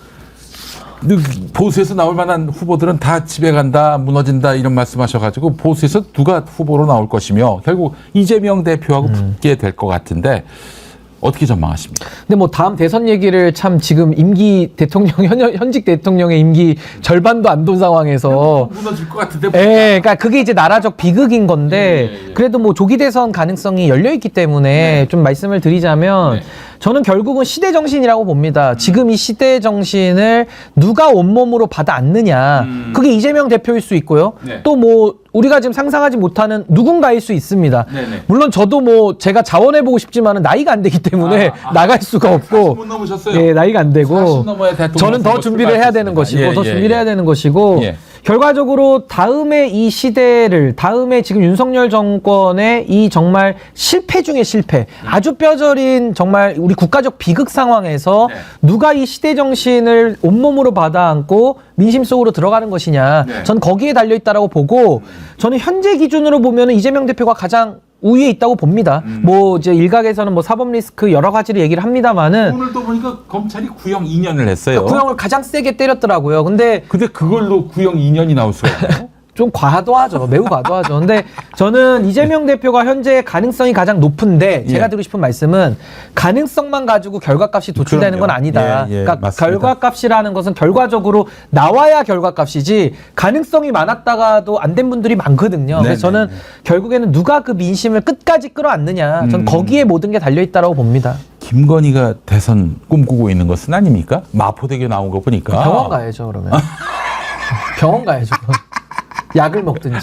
S3: 보수에서 나올 만한 후보들은 다 집에 간다, 무너진다 이런 말씀하셔가지고 보수에서 누가 후보로 나올 것이며 결국 이재명 대표하고 붙게 될 것 같은데 어떻게 전망하십니까?
S4: 근데 뭐 다음 대선 얘기를 참 지금 임기 대통령 현직 대통령의 임기 절반도 안 돈 상황에서
S3: 무너질 것 같은데.
S4: 예, 그러니까 그게 이제 나라적 비극인 건데 그래도 뭐 조기 대선 가능성이 열려 있기 때문에 좀 말씀을 드리자면
S3: 네.
S4: 저는 결국은 시대 정신이라고 봅니다. 지금 이 시대 정신을 누가 온몸으로 받아 안느냐. 그게 이재명 대표일 수 있고요.
S3: 네.
S4: 또 뭐 우리가 지금 상상하지 못하는 누군가일 수 있습니다.
S3: 네네.
S4: 물론 저도 뭐 제가 자원해보고 싶지만은 나이가 안 되기 때문에 나갈 수가 없고.
S3: 40못 넘으셨어요?
S4: 예, 나이가 안 되고.
S3: 40 넘어야 대통령
S4: 저는 더
S3: 선거
S4: 준비를 해야 되는 것이고,
S3: 출마하셨습니다.
S4: 더 준비를 해야 되는 것이고,
S3: 예.
S4: 결과적으로 다음에 이 시대를, 다음에 지금 윤석열 정권의 이 정말 실패 중의 실패, 아주 뼈저린 정말 우리 국가적 비극 상황에서
S3: 네.
S4: 누가 이 시대 정신을 온몸으로 받아 안고 민심 속으로 들어가는 것이냐.
S3: 네.
S4: 전 거기에 달려있다라고 보고, 저는 현재 기준으로 보면은 이재명 대표가 가장 우위에 있다고 봅니다. 뭐 이제 일각에서는 뭐 사법 리스크 여러 가지를 얘기를 합니다만은
S3: 오늘도 보니까 검찰이 구형 2년을 했어요.
S4: 구형을 가장 세게 때렸더라고요. 근데
S3: 그걸로 구형 2년이 나올 수가 있나요?
S4: 좀 과도하죠. 매우 과도하죠. 근데 저는 이재명 대표가 현재 가능성이 가장 높은데 제가
S3: 예.
S4: 드리고 싶은 말씀은 가능성만 가지고 결과값이 도출되는 건
S3: 그럼요.
S4: 아니다.
S3: 예, 예,
S4: 그러니까
S3: 맞습니다.
S4: 결과값이라는 것은 결과적으로 나와야 결과값이지 가능성이 많았다가도 안 된 분들이 많거든요.
S3: 네,
S4: 그래서 저는
S3: 네, 네.
S4: 결국에는 누가 그 민심을 끝까지 끌어안느냐. 저는 거기에 모든 게 달려있다고 봅니다.
S3: 김건희가 대선 꿈꾸고 있는 것은 아닙니까? 마포대교 나온 거 보니까.
S4: 병원 가야죠, 그러면. 병원 가야죠. 약을 먹든지.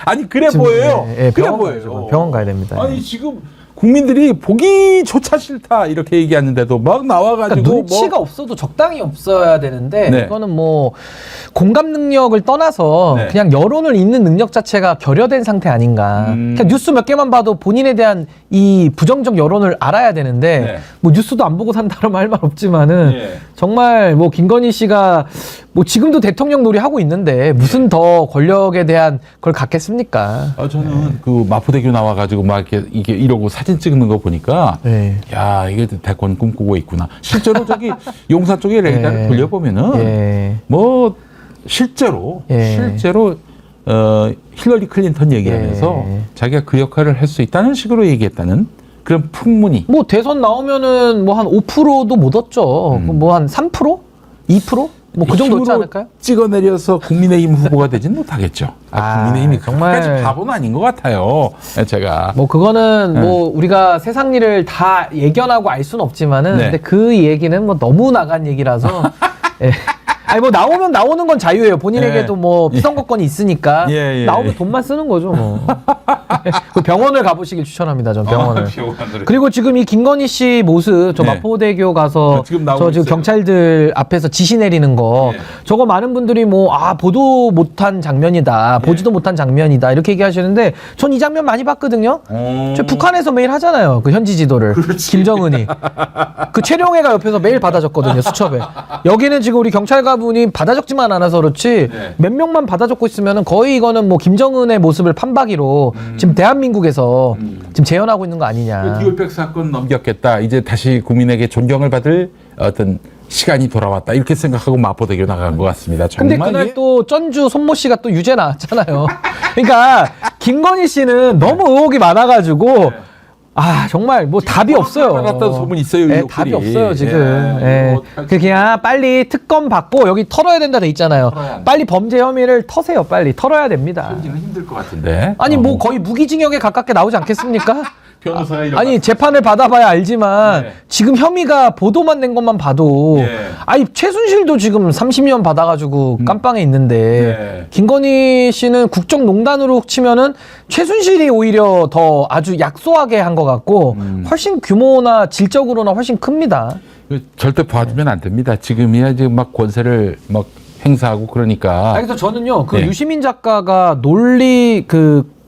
S3: 아니 그래
S4: 지금,
S3: 보여요.
S4: 예, 예,
S3: 그래
S4: 병원
S3: 보여요.
S4: 가야죠. 병원 가야 됩니다.
S3: 아니 지금 국민들이 보기조차 싫다 이렇게 얘기하는데도 막 나와가지고
S4: 그러니까 눈치가 없어도 적당히 없어야 되는데
S3: 네.
S4: 이거는 뭐 공감 능력을 떠나서
S3: 네.
S4: 그냥 여론을 읽는 능력 자체가 결여된 상태 아닌가. 그냥 뉴스 몇 개만 봐도 본인에 대한 이 부정적 여론을 알아야 되는데
S3: 네.
S4: 뭐 뉴스도 안 보고 산다면 할 말 없지만은
S3: 예.
S4: 정말 뭐 김건희 씨가 뭐 지금도 대통령 놀이 하고 있는데 무슨 더 권력에 대한 걸 갖겠습니까?
S3: 저는 그 마포대교 나와가지고 막 이렇게 이러고 사진 찍는 거 보니까
S4: 네.
S3: 야 이게 대권 꿈꾸고 있구나. 실제로 저기 용산 쪽에 레이더를
S4: 예.
S3: 돌려보면은
S4: 예.
S3: 뭐 실제로
S4: 예.
S3: 힐러리 클린턴 얘기하면서
S4: 예.
S3: 자기가 그 역할을 할 수 있다는 식으로 얘기했다는 그런 풍문이
S4: 뭐 대선 나오면은 뭐 한 5%도 못 얻죠. 뭐 한 3%? 2%? 뭐 그 정도 얻지
S3: 힘으로
S4: 않을까요?
S3: 찍어내려서 국민의힘 후보가 되진 못하겠죠. 국민의힘이
S4: 정말.
S3: 그렇게까지 바보는 아닌 것 같아요. 제가
S4: 뭐 그거는 뭐 우리가 세상 일을 다 예견하고 알 수는 없지만은
S3: 네.
S4: 근데 그 얘기는 뭐 너무 나간 얘기라서 예. 아니 뭐 나오면 나오는 건 자유예요. 본인에게도
S3: 예.
S4: 뭐 피선거권이 있으니까
S3: 예, 예,
S4: 나오면
S3: 예.
S4: 돈만 쓰는 거죠. 뭐. 그 병원을 가보시길 추천합니다. 전 병원을. 그리고 지금 이 김건희 씨 모습 저
S3: 네.
S4: 마포대교 가서
S3: 지금 나오고
S4: 저 지금
S3: 있어요.
S4: 경찰들 앞에서 지시 내리는 거
S3: 네.
S4: 저거 많은 분들이 뭐 보도 못한 장면이다 보지도 못한 장면이다 이렇게 얘기하시는데 전 이 장면 많이 봤거든요. 저 북한에서 매일 하잖아요. 그 현지 지도를 김정은이 그 최룡해가 옆에서 매일 받아줬거든요. 수첩에. 여기는 지금 우리 경찰관분 여자분이 받아 적지만 않아서 그렇지
S3: 네.
S4: 몇 명만 받아 적고 있으면은 거의 이거는 뭐 김정은의 모습을 판박이로 지금 대한민국에서 지금 재현하고 있는 거 아니냐.
S3: 디올백 사건 넘겼겠다. 이제 다시 국민에게 존경을 받을 어떤 시간이 돌아왔다. 이렇게 생각하고 마포대교 나간 것 같습니다.
S4: 근데
S3: 정말
S4: 그날
S3: 이게
S4: 또 전주 손모 씨가 또 유죄 나왔잖아요. 그러니까 김건희 씨는 너무 의혹이 많아가지고 아 정말 뭐 답이 없어요.
S3: 받았다는 소문 있어요.
S4: 네,
S3: 의혹들이.
S4: 답이 없어요 지금.
S3: 예,
S4: 예.
S3: 이거 어떡하지?
S4: 그냥 빨리 특검 받고 여기 털어야 된다 돼 있잖아요. 빨리 범죄 혐의를 터세요. 빨리 털어야 됩니다.
S3: 현지는 힘들 것 같은데.
S4: 아니 뭐 거의 무기징역에 가깝게 나오지 않겠습니까?
S3: 변호사가 이런
S4: 아니 재판을 받아봐야 알지만
S3: 네.
S4: 지금 혐의가 보도만 낸 것만 봐도
S3: 네.
S4: 아니 최순실도 지금 30년 받아가지고 깜빵에 있는데
S3: 네.
S4: 김건희 씨는 국정농단으로 치면은 최순실이 오히려 더 아주 약소하게 한 것 같고 훨씬 규모나 질적으로나 훨씬 큽니다.
S3: 절대 봐주면 안 됩니다. 지금이야 지금 막 권세를 막 행사하고 그러니까.
S4: 그래서 저는요 그
S3: 네.
S4: 유시민 작가가 논리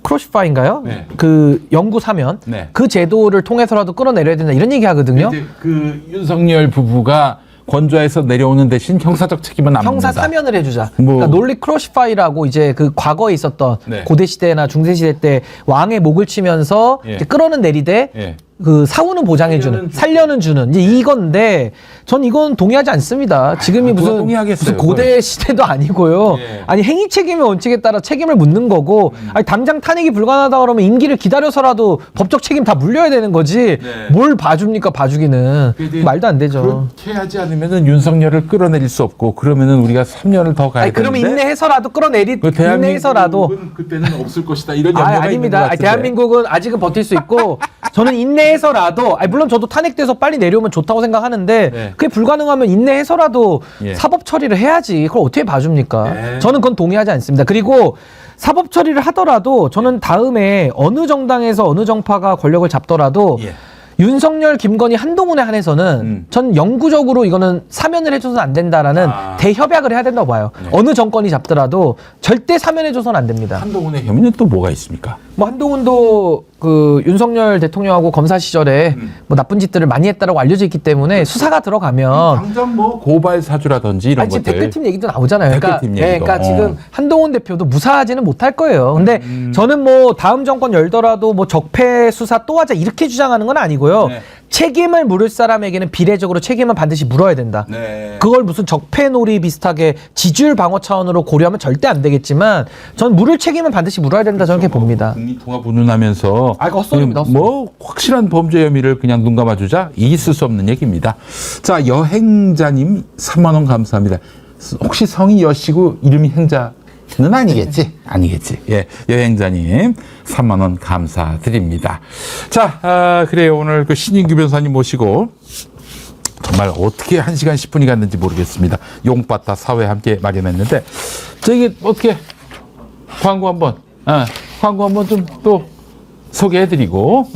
S4: 크로시파인가요?
S3: 네.
S4: 그 연구 사면
S3: 네.
S4: 그 제도를 통해서라도 끌어내려야 된다 이런 얘기 하거든요.
S3: 이제 그 윤석열 부부가 권좌에서 내려오는 대신 형사적 책임은 안
S4: 형사
S3: 묻는다.
S4: 사면을 해주자.
S3: 뭐.
S4: 그러니까 논리 크로시파이라고 이제 그 과거에 있었던
S3: 네.
S4: 고대 시대나 중세 시대 때 왕의 목을 치면서
S3: 예.
S4: 이제 끌어는 내리되
S3: 예.
S4: 그 사후는 보장해주는, 살려는 주는 이제 이건데 전 이건 동의하지 않습니다. 지금이
S3: 누가
S4: 무슨
S3: 동의하겠어요,
S4: 고대 시대도 아니고요.
S3: 예.
S4: 아니 행위 책임의 원칙에 따라 책임을 묻는 거고, 아니 당장 탄핵이 불가능하다 그러면 임기를 기다려서라도 법적 책임 다 물려야 되는 거지.
S3: 네.
S4: 뭘 봐줍니까 봐주기는 말도 안 되죠.
S3: 그렇게 하지 않으면은 윤석열을 끌어내릴 수 없고 그러면은 우리가 3년을 더 가야
S4: 아니 그러면
S3: 되는데.
S4: 인내해서라도
S3: 그
S4: 인내해서라도
S3: 대한민국은 그때는 없을 것이다 이런 염려가 있는 것
S4: 아닙니다.
S3: 같은데.
S4: 대한민국은 아직은 버틸 수 있고 저는 인내해서라도 물론 저도 탄핵돼서 빨리 내려오면 좋다고 생각하는데
S3: 네.
S4: 그게 불가능하면 인내해서라도
S3: 예.
S4: 사법 처리를 해야지. 그걸 어떻게 봐줍니까?
S3: 네.
S4: 저는 그건 동의하지 않습니다. 그리고 사법 처리를 하더라도 저는 다음에 어느 정당에서 어느 정파가 권력을 잡더라도
S3: 예.
S4: 윤석열, 김건희, 한동훈에 한해서는 전 영구적으로 이거는 사면을 해줘서는 안 된다라는 대협약을 해야 된다고 봐요.
S3: 네.
S4: 어느 정권이 잡더라도 절대 사면해줘서는 안 됩니다.
S3: 한동훈의 혐의는 또 뭐가 있습니까?
S4: 뭐 한동훈도 그 윤석열 대통령하고 검사 시절에 뭐 나쁜 짓들을 많이 했다라고 알려져 있기 때문에 수사가 들어가면
S3: 당장 뭐 고발 사주라든지 이런
S4: 아니, 지금
S3: 것들.
S4: 댓글팀 얘기도 나오잖아요. 그러니까,
S3: 댓글팀 얘기도.
S4: 그러니까 지금 한동훈 대표도 무사하지는 못할 거예요. 근데 저는 뭐 다음 정권 열더라도 뭐 적폐 수사 또 하자 이렇게 주장하는 건 아니고요.
S3: 네.
S4: 책임을 물을 사람에게는 비례적으로 책임은 반드시 물어야 된다.
S3: 네.
S4: 그걸 무슨 적폐놀이 비슷하게 지지율 방어 차원으로 고려하면 절대 안 되겠지만 전 물을 책임은 반드시 물어야 된다 저는 그렇게 봅니다.
S3: 국민 통합 운운하면서
S4: 아, 이거 헛소리입니다, 헛소리.
S3: 뭐 확실한 범죄 혐의를 그냥 눈 감아주자 있을 수 없는 얘기입니다. 자, 여행자님 3만 원 감사합니다. 혹시 성이 여시고 이름이 행자는 아니겠지? 아니겠지. 예, 여행자님 3만 원 감사드립니다. 자, 그래요. 오늘 그 신인규 변호사님 모시고 정말 어떻게 1시간 10분이 갔는지 모르겠습니다. 용바타 사회 함께 마련했는데 저기 어떻게 광고 한번 좀 또 소개해드리고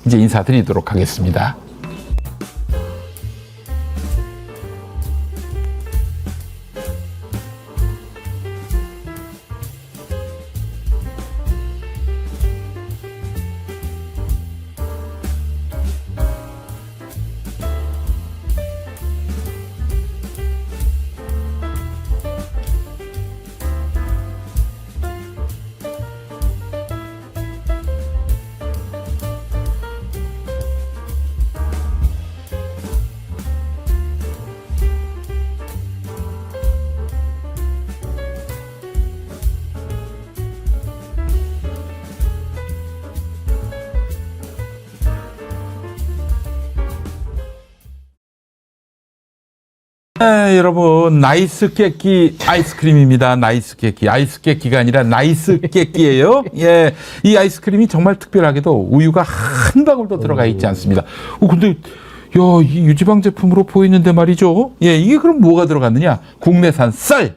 S3: 이제 인사드리도록 하겠습니다. 네, 여러분 나이스 깨끼 아이스크림입니다. 나이스 깨끼 아이스 깨끼가 아니라 나이스 깨끼예요. 예, 이 아이스크림이 정말 특별하게도 우유가 한 방울도 들어가 있지 않습니다. 근데 이 유지방 제품으로 보이는데 말이죠. 예, 이게 그럼 뭐가 들어갔느냐? 국내산 쌀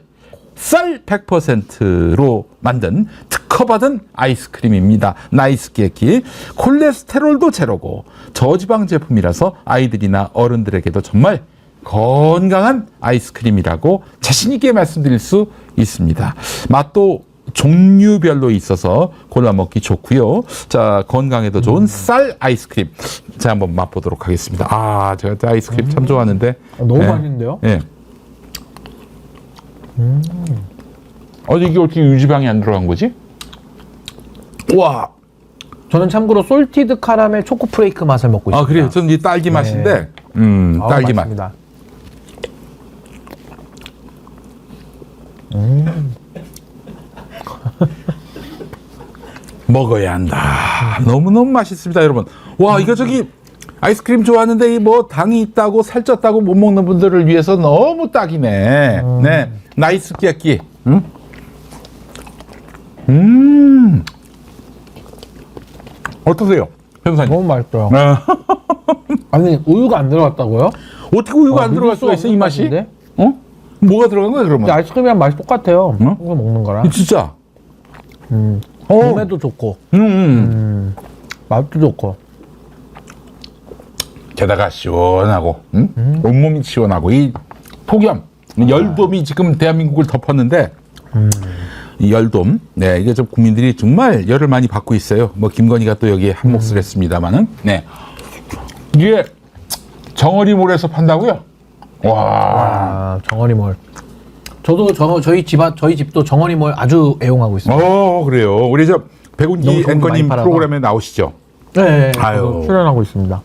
S3: 100%로 만든 특허받은 아이스크림입니다. 나이스 깨끼. 콜레스테롤도 제로고 저지방 제품이라서 아이들이나 어른들에게도 정말 건강한 아이스크림이라고 자신있게 말씀드릴 수 있습니다. 맛도 종류별로 있어서 골라 먹기 좋고요. 자, 건강에도 좋은 쌀 아이스크림. 자, 한번 맛보도록 하겠습니다. 제가 아이스크림 참 좋아하는데.
S4: 너무 맛있는데요?
S3: 예. 이게 어떻게 유지방이 안 들어간 거지? 와.
S4: 저는 참고로 솔티드 카라멜 초코 프레이크 맛을 먹고 있습니다.
S3: 그래요. 저는 이 딸기 맛인데, 딸기 맛.
S4: 맛있습니다.
S3: 먹어야 한다. 너무너무 맛있습니다, 여러분. 와, 이거 저기 아이스크림 좋아하는데 이 뭐 당이 있다고 살쪘다고 못 먹는 분들을 위해서 너무 딱이네. 네, 나이스 깨끼. 어떠세요, 변호사님?
S4: 너무 맛있어요.
S3: 아,
S4: 아니 우유가 안 들어갔다고요?
S3: 어떻게 우유가 안 들어갈 수가 있어, 이 맛이?
S4: 맛인데?
S3: 뭐가 들어간 거야, 그러면?
S4: 아이스크림이랑 맛이 똑같아요. 이거 먹는 거랑.
S3: 진짜?
S4: 몸에도 좋고, 맛도 좋고.
S3: 게다가 시원하고, 온몸이 시원하고, 이 폭염, 열돔이 지금 대한민국을 덮었는데, 이 열돔, 네, 이게 좀 국민들이 정말 열을 많이 받고 있어요. 뭐, 김건희가 또 여기에 한 몫을 했습니다만은, 네. 이게 정어리몰에서 판다고요? 와.
S4: 정어리몰. 저도 저희 집도 정어리몰 아주 애용하고 있습니다.
S3: 그래요. 우리 저 백운기 앵커님 프로그램에 나오시죠?
S4: 네,
S3: 아유.
S4: 출연하고 있습니다.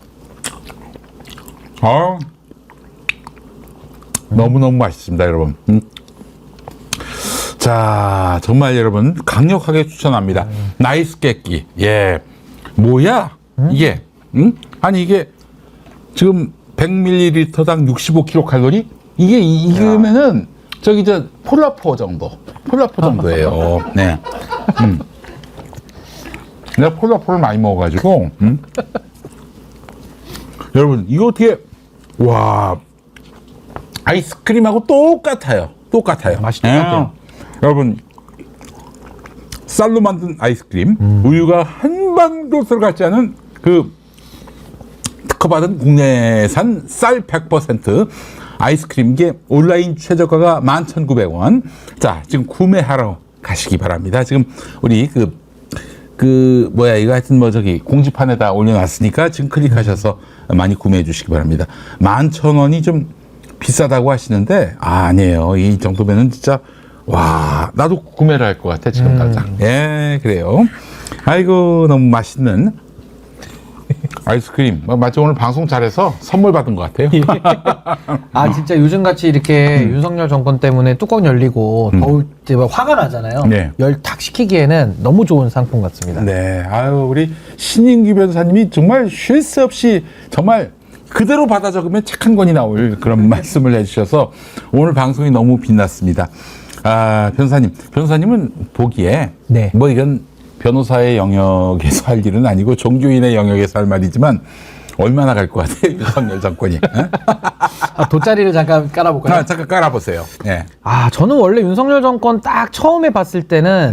S3: 너무너무 맛있습니다, 여러분. 자, 정말 여러분 강력하게 추천합니다. 나이스 깨끼. 예. 뭐야? 이게? 아니 이게 지금 100ml당 65kcal? 이게 이거면은 저기 저 폴라포 정도예요. 네. 내가 폴라포를 많이 먹어가지고. 여러분 이거 어떻게 와 아이스크림하고 똑같아요.
S4: 맛이 똑같아요.
S3: 여러분 쌀로 만든 아이스크림, 우유가 한 방도 들어가지 않은 그 특허받은 국내산 쌀 100% 아이스크림, 이게 온라인 최저가가 11,900원. 자, 지금 구매하러 가시기 바랍니다. 지금 우리 이거 하여튼 뭐 저기 공지판에다 올려놨으니까 지금 클릭하셔서 많이 구매해 주시기 바랍니다. 11,000원이 좀 비싸다고 하시는데, 아니에요. 이 정도면은 진짜, 와, 나도 구매를 할 것 같아, 지금 당장. 예, 그래요. 아이고, 너무 맛있는 아이스크림. 마치 오늘 방송 잘해서 선물 받은 것 같아요.
S4: 진짜 요즘같이 이렇게 윤석열 정권 때문에 뚜껑 열리고 더울 때 화가 나잖아요.
S3: 네.
S4: 열 탁 식히기에는 너무 좋은 상품 같습니다.
S3: 네, 우리 신인기 변호사님이 정말 쉴 새 없이 정말 그대로 받아 적으면 책 한 권이 나올 그런 말씀을 해주셔서 오늘 방송이 너무 빛났습니다. 변호사님은 보기에
S4: 네.
S3: 뭐 이건 변호사의 영역에서 할 일은 아니고 종교인의 영역에서 할 말이지만 얼마나 갈 것 같아요, 윤석열 정권이?
S4: 돗자리를 잠깐 깔아볼까요?
S3: 잠깐 깔아보세요. 네.
S4: 저는 원래 윤석열 정권 딱 처음에 봤을 때는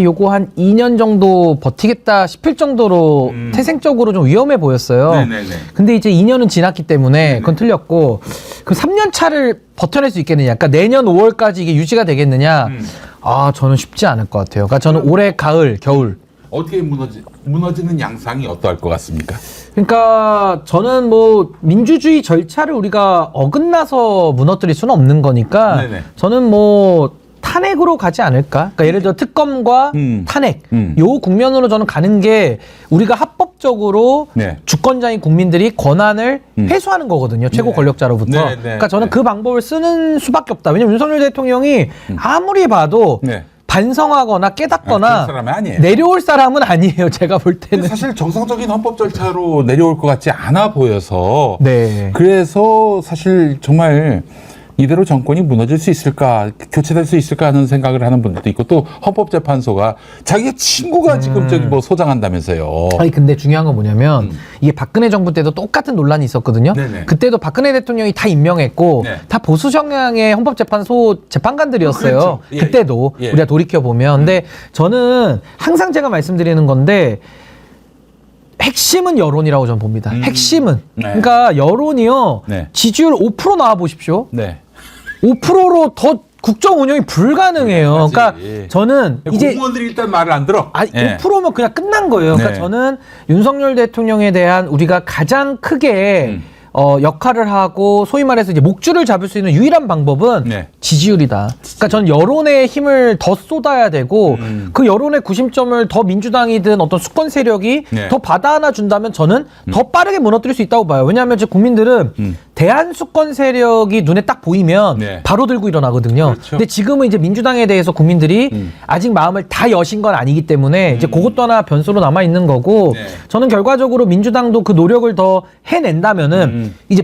S4: 요거 한 2년 정도 버티겠다 싶을 정도로 태생적으로 좀 위험해 보였어요.
S3: 네네네.
S4: 근데 이제 2년은 지났기 때문에 그건 틀렸고, 그 3년 차를 버텨낼 수 있겠느냐, 그러니까 내년 5월까지 이게 유지가 되겠느냐, 저는 쉽지 않을 것 같아요. 그러니까 저는 올해 가을, 겨울.
S3: 어떻게 무너지는 양상이 어떠할 것 같습니까?
S4: 그러니까 저는 뭐 민주주의 절차를 우리가 어긋나서 무너뜨릴 수는 없는 거니까,
S3: 네네.
S4: 저는 뭐 탄핵으로 가지 않을까? 그러니까 예를 들어 특검과 탄핵, 요 국면으로 저는 가는 게 우리가 합법적으로 주권자인 국민들이 권한을 회수하는 거거든요. 최고 권력자로부터. 그러니까 저는 그 방법을 쓰는 수밖에 없다. 왜냐면 윤석열 대통령이 아무리 봐도 반성하거나 깨닫거나
S3: 그런 사람이 아니에요.
S4: 내려올 사람은 아니에요. 제가 볼 때는.
S3: 사실 정상적인 헌법 절차로 내려올 것 같지 않아 보여서.
S4: 네.
S3: 그래서 사실 정말 이대로 정권이 무너질 수 있을까, 교체될 수 있을까 하는 생각을 하는 분들도 있고, 또 헌법재판소가 자기 친구가 지금 저기 뭐 소장한다면서요.
S4: 근데 중요한 건 뭐냐면 이게 박근혜 정부 때도 똑같은 논란이 있었거든요.
S3: 네네.
S4: 그때도 박근혜 대통령이 다 임명했고 다 보수 성향의 헌법재판소 재판관들이었어요.
S3: 그렇죠. 예.
S4: 그때도 우리가 돌이켜 보면. 근데 저는 항상 제가 말씀드리는 건데, 핵심은 여론이라고 저는 봅니다. 핵심은. 그러니까 여론이요. 지지율 5% 나와 보십시오. 5%로 더 국정 운영이 불가능해요. 그러니까 저는 이제
S3: 공무원들이 일단 말을 안 들어.
S4: 5%면 그냥 끝난 거예요. 그러니까 저는 윤석열 대통령에 대한 우리가 가장 크게 역할을 하고 소위 말해서 이제 목줄을 잡을 수 있는 유일한 방법은
S3: 네.
S4: 지지율이다. 그러니까 전 여론의 힘을 더 쏟아야 되고 그 여론의 구심점을 더 민주당이든 어떤 수권 세력이
S3: 네.
S4: 더 받아 안아 준다면 저는 더 빠르게 무너뜨릴 수 있다고 봐요. 왜냐하면 이제 국민들은 대한 수권 세력이 눈에 딱 보이면
S3: 네.
S4: 바로 들고 일어나거든요.
S3: 그렇죠.
S4: 근데 지금은 이제 민주당에 대해서 국민들이 아직 마음을 다 여신 건 아니기 때문에 이제 그것도 하나 변수로 남아 있는 거고
S3: 네.
S4: 저는 결과적으로 민주당도 그 노력을 더 해낸다면은 이제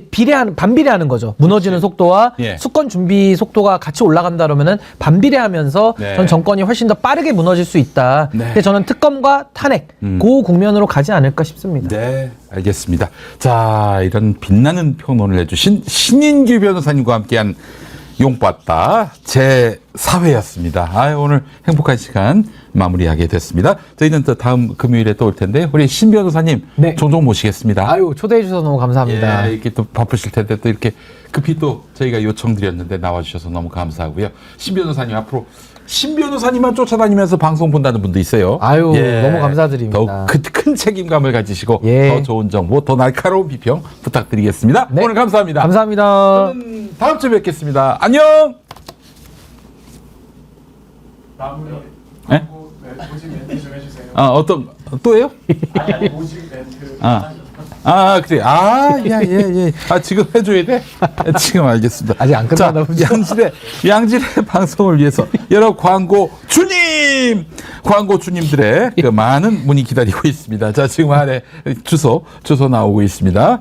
S4: 반비례하는 거죠. 무너지는 속도와
S3: 예.
S4: 수권 준비 속도가 같이 올라간다 그러면은 반비례하면서
S3: 네.
S4: 전 정권이 훨씬 더 빠르게 무너질 수 있다.
S3: 네.
S4: 근데 저는 특검과 탄핵 그 국면으로 가지 않을까 싶습니다.
S3: 네, 알겠습니다. 자, 이런 빛나는 평론을 해주신 신인규 변호사님과 함께한 용봤다 제4회였습니다. 오늘 행복한 시간 마무리하게 됐습니다. 저희는 또 다음 금요일에 또 올 텐데 우리 신 변호사님
S4: 네.
S3: 종종 모시겠습니다.
S4: 아유, 초대해 주셔서 너무 감사합니다.
S3: 예, 이렇게 또 바쁘실 텐데 또 이렇게 급히 또 저희가 요청드렸는데 나와주셔서 너무 감사하고요. 신 변호사님 앞으로 신 변호사님만 쫓아다니면서 방송 본다는 분도 있어요.
S4: 아유, 너무 감사드립니다.
S3: 더욱 큰 책임감을 가지시고
S4: 예.
S3: 더 좋은 정보, 더 날카로운 비평 부탁드리겠습니다.
S4: 네.
S3: 오늘 감사합니다.
S4: 감사합니다.
S3: 저는 다음 주에 뵙겠습니다. 안녕. 네?
S5: 모집 멘트 좀 해주세요.
S3: 어떤 또예요?
S5: 아니 모집 멘트.
S3: 그래. 예. 지금 해줘야 돼? 지금 알겠습니다.
S4: 아직 안 끝났나 보죠.
S3: 양질의 방송을 위해서 여러 광고 주님들의 그 많은 문의 기다리고 있습니다. 자, 지금 안에 주소 나오고 있습니다.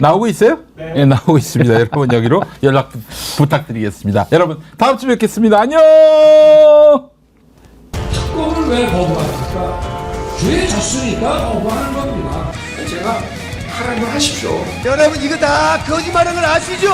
S3: 나오고 있어요?
S5: 네.
S3: 예, 나오고 있습니다. 여러분 여기로 연락 부탁드리겠습니다. 여러분 다음 주에 뵙겠습니다. 안녕!
S1: 특검을 왜 거부합니까? 죄 졌으니까 거부하는 겁니다. 제가 하라는 걸 하십시오.
S2: 여러분 이거 다 거짓말하는 걸 아시죠?